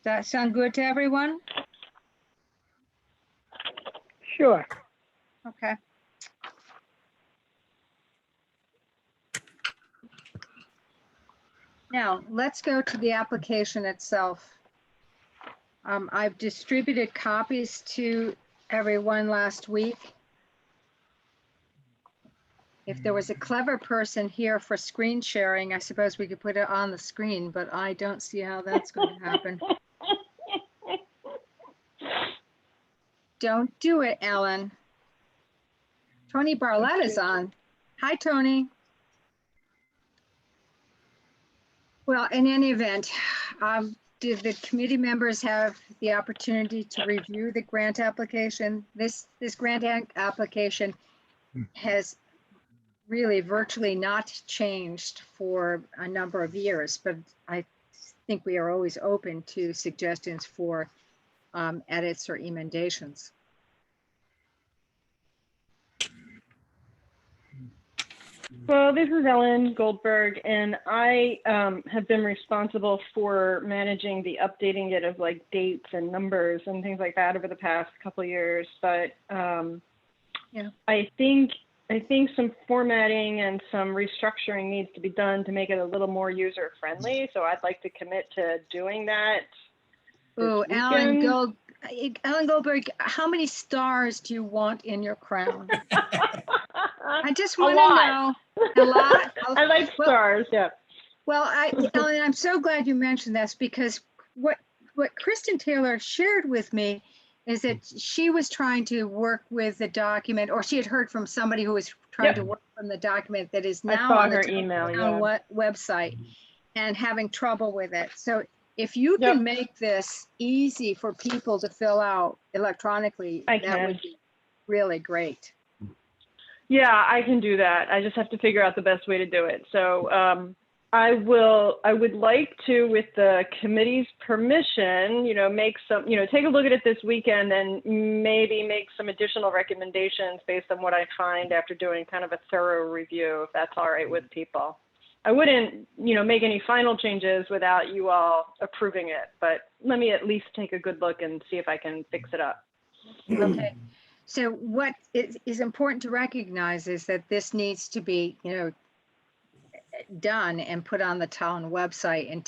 that sound good to everyone? Sure. Okay. Now, let's go to the application itself. I've distributed copies to everyone last week. If there was a clever person here for screen sharing, I suppose we could put it on the screen, but I don't see how that's going to happen. Don't do it, Ellen. Tony Barlett is on. Hi, Tony. Well, in any event, did the committee members have the opportunity to review the grant application? This grant application has really virtually not changed for a number of years, but I think we are always open to suggestions for edits or emendations. Well, this is Ellen Goldberg, and I have been responsible for managing the updating it of like dates and numbers and things like that over the past couple of years. But yeah, I think some formatting and some restructuring needs to be done to make it a little more user friendly. So I'd like to commit to doing that. Oh, Ellen Goldberg, how many stars do you want in your crown? I just want to know. A lot. I like stars, yeah. Well, Ellen, I'm so glad you mentioned this, because what Kristen Taylor shared with me is that she was trying to work with the document, or she had heard from somebody who was trying to work from the document that is now on the town website and having trouble with it. So if you can make this easy for people to fill out electronically, that would be really great. Yeah, I can do that. I just have to figure out the best way to do it. So I would like to, with the committee's permission, make some, take a look at it this weekend and maybe make some additional recommendations based on what I find after doing kind of a thorough review, if that's all right with people. I wouldn't, make any final changes without you all approving it, but let me at least take a good look and see if I can fix it up. Okay. So what is important to recognize is that this needs to be, done and put on the town website in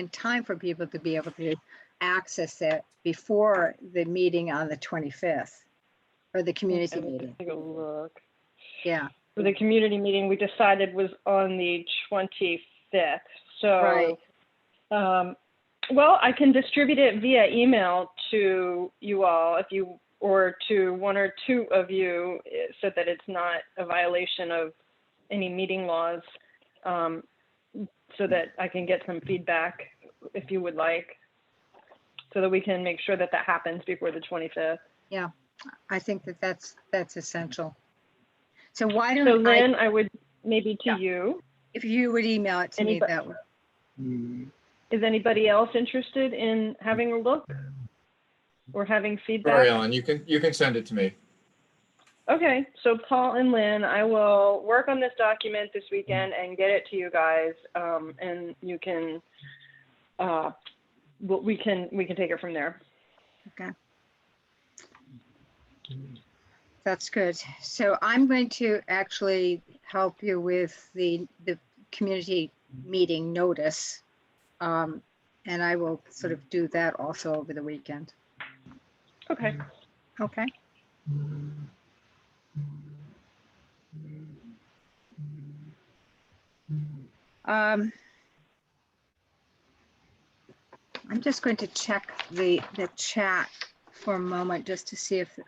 time for people to be able to access it before the meeting on the 25th, or the community meeting. Take a look. Yeah. For the community meeting, we decided was on the 25th. So, right. Well, I can distribute it via email to you all or to one or two of you, so that it's not a violation of any meeting laws, so that I can get some feedback if you would like, so that we can make sure that happens before the 25th. Yeah, I think that's essential. So why don't Lynn, I would maybe to you. If you would email it to me, that would. Is anybody else interested in having a look or having feedback? Sorry, Ellen, you can send it to me. Okay, so Paul and Lynn, I will work on this document this weekend and get it to you guys, and you can, we can take it from there. Okay. That's good. So I'm going to actually help you with the community meeting notice, and I will sort of do that also over the weekend. Okay. Okay. I'm just going to check the chat for a moment just to see if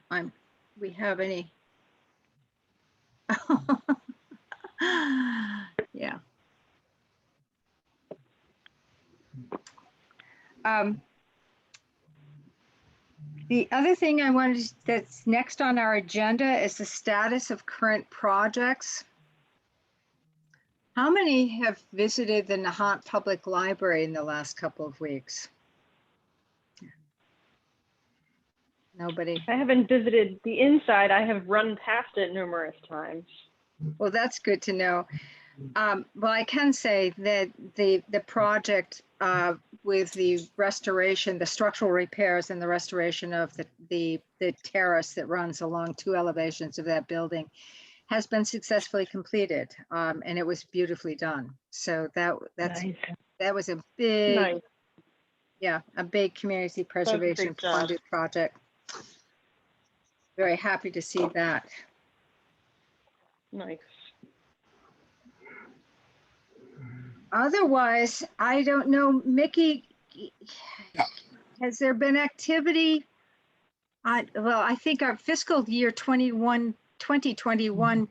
we have any. Yeah. The other thing I wanted that's next on our agenda is the status of current projects. How many have visited the Nahant Public Library in the last couple of weeks? Nobody. I haven't visited the inside. I have run past it numerous times. Well, that's good to know. Well, I can say that the project with the restoration, the structural repairs and the restoration of the terrace that runs along 2 elevations of that building has been successfully completed, and it was beautifully done. So that's Nice. that was a big, Nice. yeah, a big community preservation job. funded project. Very happy to see that. Nice. Otherwise, I don't know, Mickey, has there been activity? Well, I think our fiscal year 2021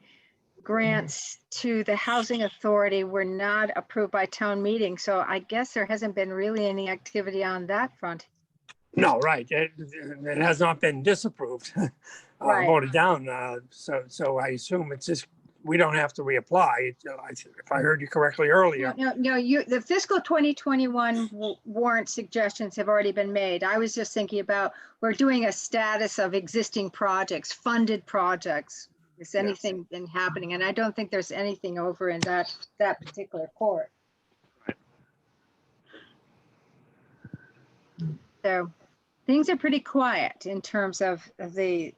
grants to the Housing Authority were not approved by town meeting. So I guess there hasn't been really any activity on that front. No, right. It has not been disapproved, Right. voted down. So I assume it's just, we don't have to reapply. If I heard you correctly earlier. No, the fiscal 2021 warrant suggestions have already been made. I was just thinking about, we're doing a status of existing projects, funded projects. Has anything been happening? And I don't think there's anything over in that particular court. So things are pretty quiet in terms of the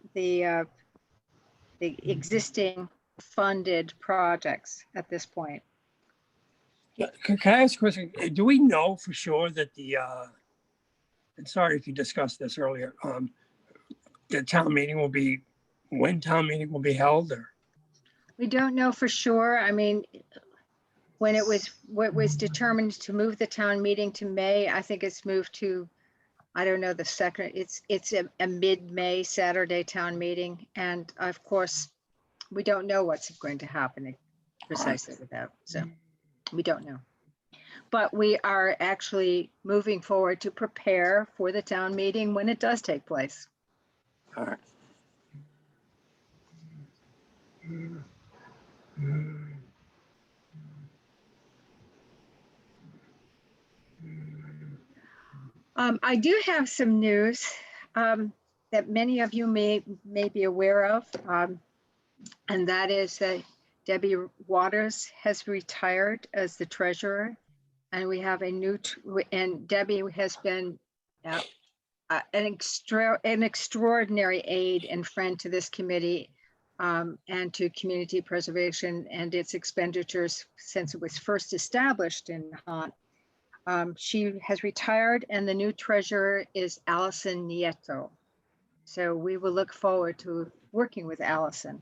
existing funded projects at this point. Can I ask a question? Do we know for sure that and sorry if you discussed this earlier, the town meeting will be, when town meeting will be held, or? We don't know for sure. I mean, when what was determined to move the town meeting to May, I think it's moved to, I don't know, the second, it's a mid-May Saturday town meeting. And of course, we don't know what's going to happen precisely with that. So we don't know. But we are actually moving forward to prepare for the town meeting when it does take place. All right. I do have some news that many of you may be aware of, and that is that Debbie Waters has retired as the treasurer, and we have a new, and Debbie has been an extraordinary aid and friend to this committee and to community preservation and its expenditures since it was first established in Nahant. She has retired, and the new treasurer is Allison Nieto. So we will look forward to working with Allison.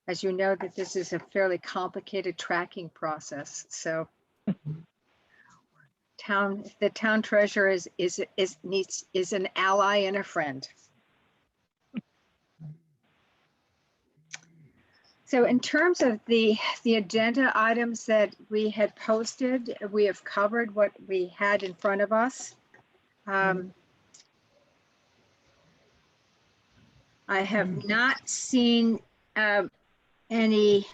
As you know, that this is a fairly complicated tracking process. So the town treasurer is an ally and a friend. So in terms of the agenda items that we had posted, we have covered what we had in front of us. I have not seen any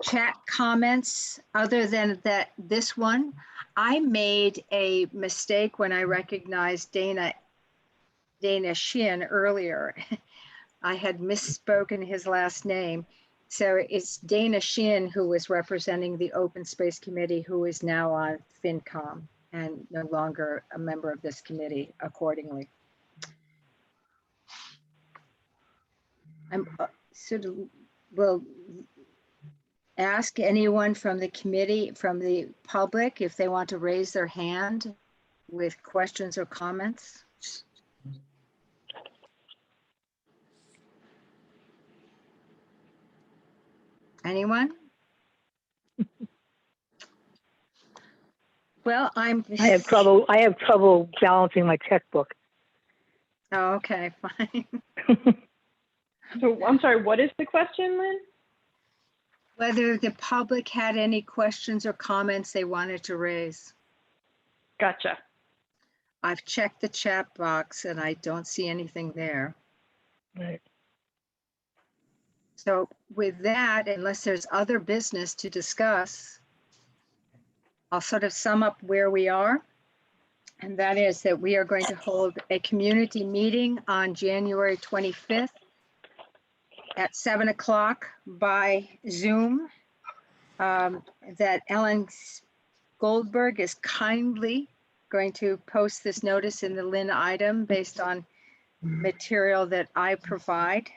chat comments other than this one. I made a mistake when I recognized Dana Shin earlier. I had misspoken his last name. So it's Dana Shin who was representing the Open Space Committee, who is now on FinCom and no longer a member of this committee accordingly. I'm will ask anyone from the committee, from the public, if they want to raise their hand with questions or comments. Anyone? Well, I have trouble balancing my checkbook. Oh, okay, fine. So I'm sorry, what is the question, Lynn? Whether the public had any questions or comments they wanted to raise. Gotcha. I've checked the chat box and I don't see anything there. Right. So with that, unless there's other business to discuss, I'll sort of sum up where we are. And that is that we are going to hold a community meeting on January 25th at 7 o'clock by Zoom. That Ellen Goldberg is kindly going to post this notice in the Lynn item based on material that I provide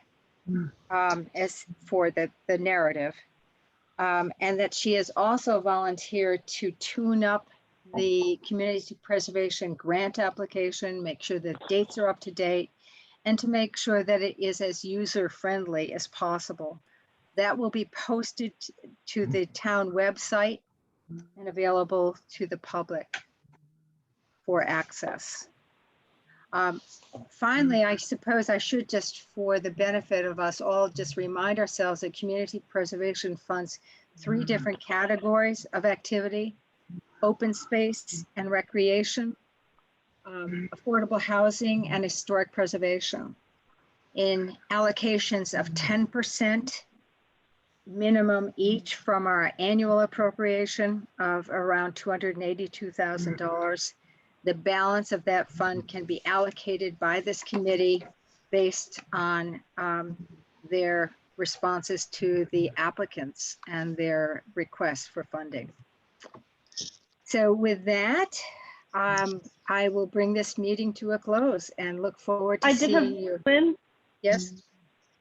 as for the narrative. And that she has also volunteered to tune up the community preservation grant application, make sure that dates are up to date, and to make sure that it is as user-friendly as possible. That will be posted to the town website and available to the public for access. Finally, I suppose I should just, for the benefit of us all, just remind ourselves that community preservation funds 3 different categories of activity: open space and recreation, affordable housing, and historic preservation, in allocations of 10% minimum each from our annual appropriation of around $282,000. The balance of that fund can be allocated by this committee based on their responses to the applicants and their requests for funding. So with that, I will bring this meeting to a close and look forward to seeing you. Lynn? Yes?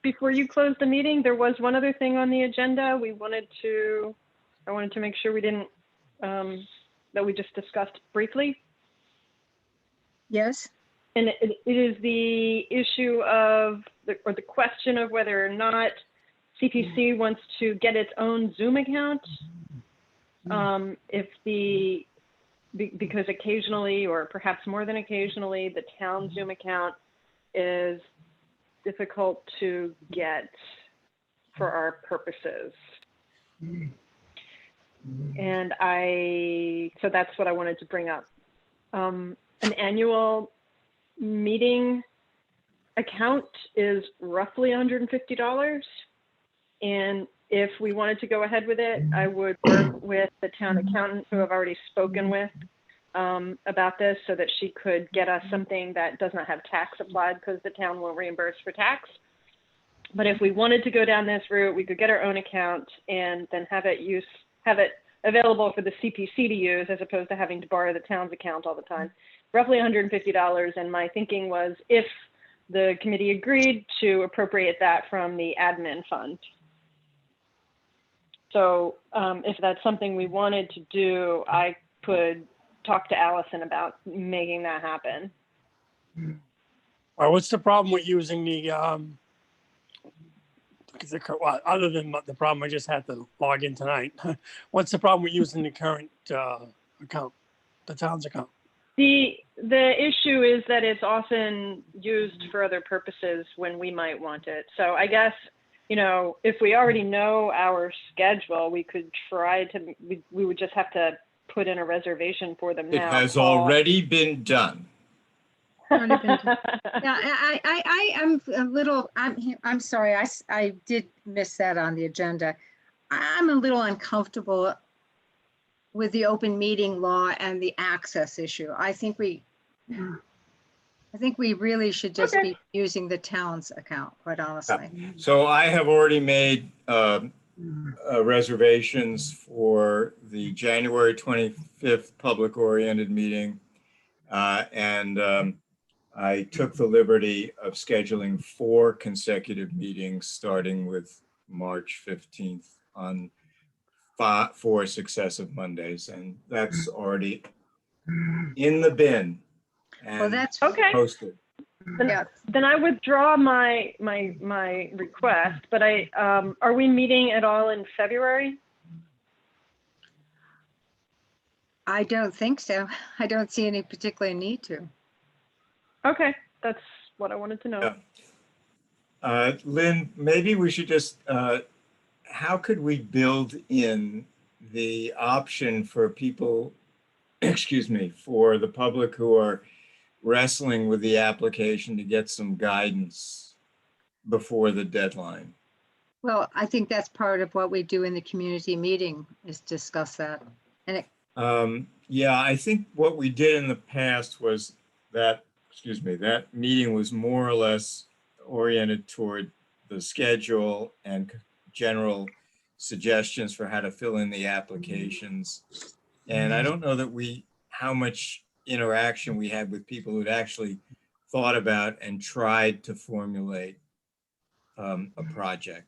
Before you close the meeting, there was one other thing on the agenda. I wanted to make sure we didn't, that we just discussed briefly. Yes. And it is the issue of, or the question of whether or not CPC wants to get its own Zoom account. Because occasionally, or perhaps more than occasionally, the town Zoom account is difficult to get for our purposes. And so that's what I wanted to bring up. An annual meeting account is roughly $150. And if we wanted to go ahead with it, I would work with the town accountant who I've already spoken with about this, so that she could get us something that does not have tax applied, because the town will reimburse for tax. But if we wanted to go down this route, we could get our own account and then have it available for the CPC to use, as opposed to having to borrow the town's account all the time. Roughly $150. And my thinking was, if the committee agreed, to appropriate that from the admin fund. So if that's something we wanted to do, I could talk to Allison about making that happen. Well, what's the problem with using the well, other than the problem I just had to log in tonight? What's the problem with using the current account, the town's account? The issue is that it's often used for other purposes when we might want it. So I guess, you know, if we already know our schedule, we could try to, we would just have to put in a reservation for them now. It has already been done. Yeah, I'm a little, I'm sorry, I did miss that on the agenda. I'm a little uncomfortable with the open meeting law and the access issue. I think we really should just be using the town's account, quite honestly. So I have already made reservations for the January 25th public-oriented meeting. I took the liberty of scheduling 4 consecutive meetings, starting with March 15th on 4 successive Mondays. And that's already in the bin and well, that's posted. Then I withdraw my request, but are we meeting at all in February? I don't think so. I don't see any particular need to. Okay, that's what I wanted to know. Yeah. Lynn, maybe we should just, how could we build in the option for people excuse me, for the public who are wrestling with the application to get some guidance before the deadline. Well, I think that's part of what we do in the community meeting is discuss that. And it, Yeah, I think what we did in the past was that, excuse me, that meeting was more or less oriented toward the schedule and general suggestions for how to fill in the applications. And I don't know that how much interaction we had with people who'd actually thought about and tried to formulate a project.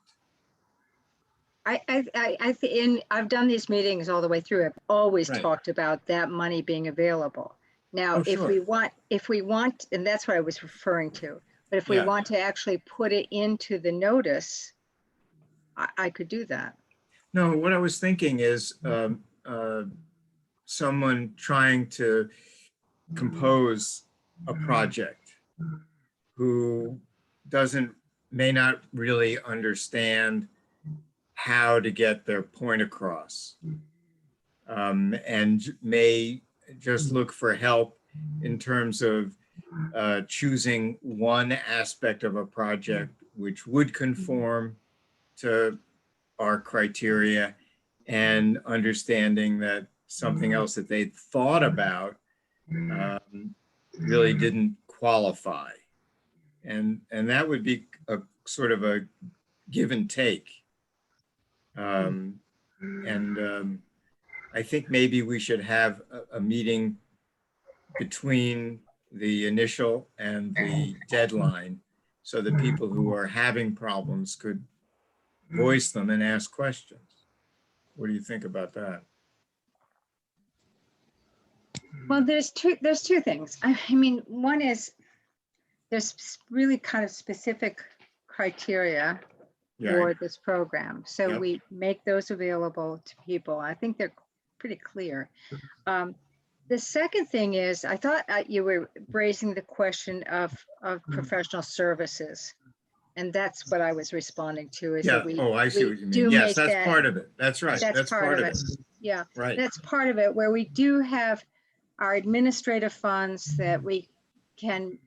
I've done these meetings all the way through. I've always Right. talked about that money being available. Now, Oh, if sure. we want, and that's what I was referring to, but if we Yeah. want to actually put it into the notice, I could do that. No, what I was thinking is someone trying to compose a project who may not really understand how to get their point across, and may just look for help in terms of choosing one aspect of a project which would conform to our criteria, and understanding that something else that they thought about really didn't qualify. And that would be a sort of a give and take. I think maybe we should have a meeting between the initial and the deadline so that people who are having problems could voice them and ask questions. What do you think about that? Well, there's two things. I mean, one is there's really kind of specific criteria for this program. So Yep. we make those available to people. I think they're pretty clear. The second thing is, I thought you were raising the question of professional services. And that's what I was responding to is Yeah. that we I see what you do mean. Yes, make that's that- part of it. That's right. That's part of it. Yeah. Right. That's part of it, where we do have our administrative funds that we can,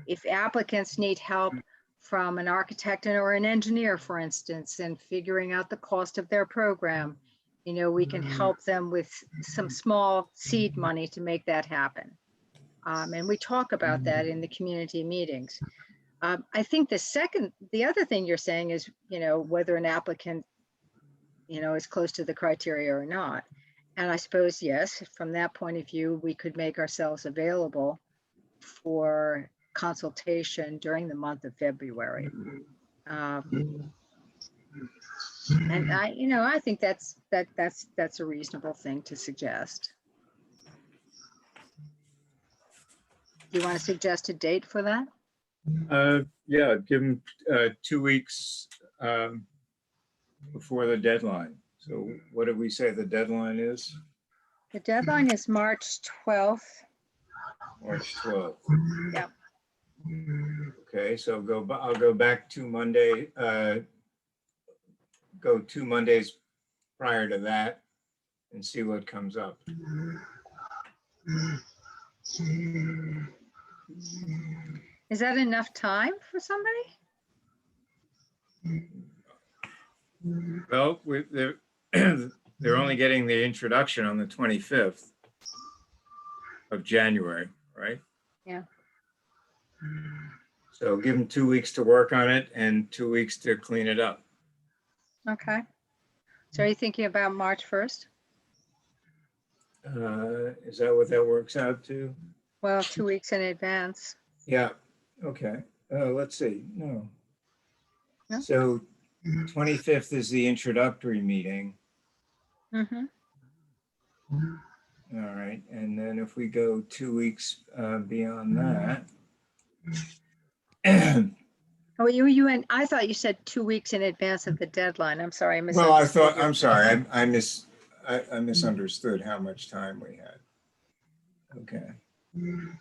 if applicants need help from an architect or an engineer, for instance, and figuring out the cost of their program, we can help them with some small seed money to make that happen. And we talk about that in the community meetings. I think the other thing you're saying is, whether an applicant, is close to the criteria or not. And I suppose, yes, from that point of view, we could make ourselves available for consultation during the month of February. And I think that's a reasonable thing to suggest. Do you want to suggest a date for that? Yeah, give them 2 weeks before the deadline. So what did we say the deadline is? The deadline is March 12th. March 12th. Yeah. Okay, so I'll go back to Monday, go 2 Mondays prior to that and see what comes up. Is that enough time for somebody? Well, they're only getting the introduction on the 25th of January, right? Yeah. So give them 2 weeks to work on it and 2 weeks to clean it up. Okay. So are you thinking about March 1st? Is that what that works out to? Well, 2 weeks in advance. Yeah, okay. Let's see, no. No? So 25th is the introductory meeting. Mm-hmm. All right, and then if we go 2 weeks beyond that. Oh, I thought you said 2 weeks in advance of the deadline. I'm sorry. Well, I'm sorry, I misunderstood how much time we had. Okay.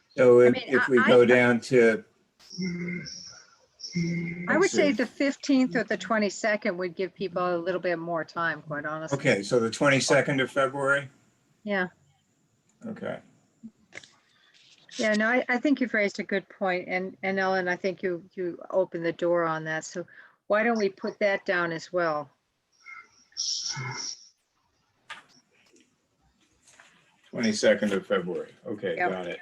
So if we go down to. I would say the 15th or the 22nd would give people a little bit more time, quite honestly. Okay, so the 22nd of February? Yeah. Okay. Yeah, no, I think you've raised a good point, and Ellen, I think you opened the door on that. So why don't we put that down as well? 22nd of February. Okay, Yep. got it.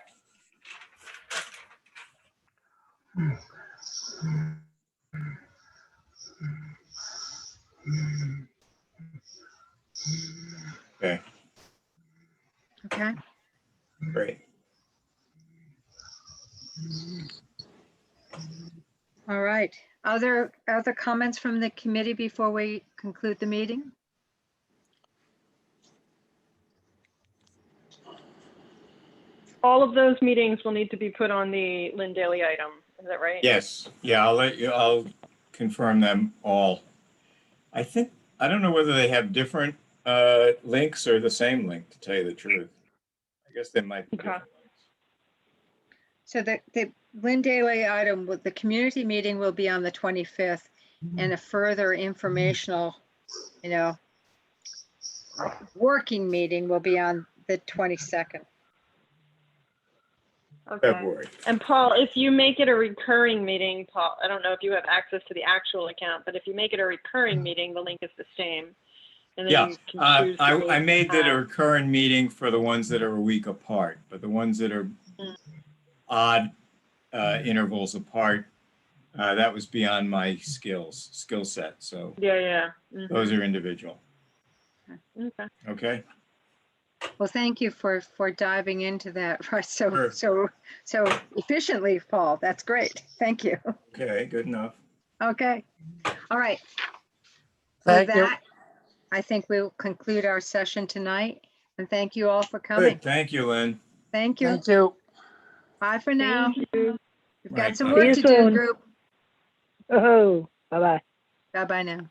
Okay, Okay. great. All right. Other comments from the committee before we conclude the meeting? All of those meetings will need to be put on the Lynn Daily item. Is that right? Yes, yeah, I'll confirm them all. I don't know whether they have different links or the same link, to tell you the truth. I guess they might be Okay. different. So the Lynn Daily item with the community meeting will be on the 25th, and a further informational, working meeting will be on the 22nd. Okay. February. And Paul, if you make it a recurring meeting, Paul, I don't know if you have access to the actual account, but if you make it a recurring meeting, the link is the same. And then Yeah, you can choose the I date made you that a have. recurring meeting for the ones that are a week apart, but the ones that are odd intervals apart, that was beyond my skill set. So Yeah. Mm-hmm. those are individual. Okay. Okay. Well, thank you for diving into that right Sure. so efficiently, Paul. That's great. Thank you. Okay, good enough. Okay. All right. Thank With you. that, I think we'll conclude our session tonight. And thank you all for coming. Good. Thank you, Lynn. Thank you. Thank you. Bye for now. Thank you. We've Right, got some bye. work See to you do, soon. group. Oh, bye-bye. Bye-bye now.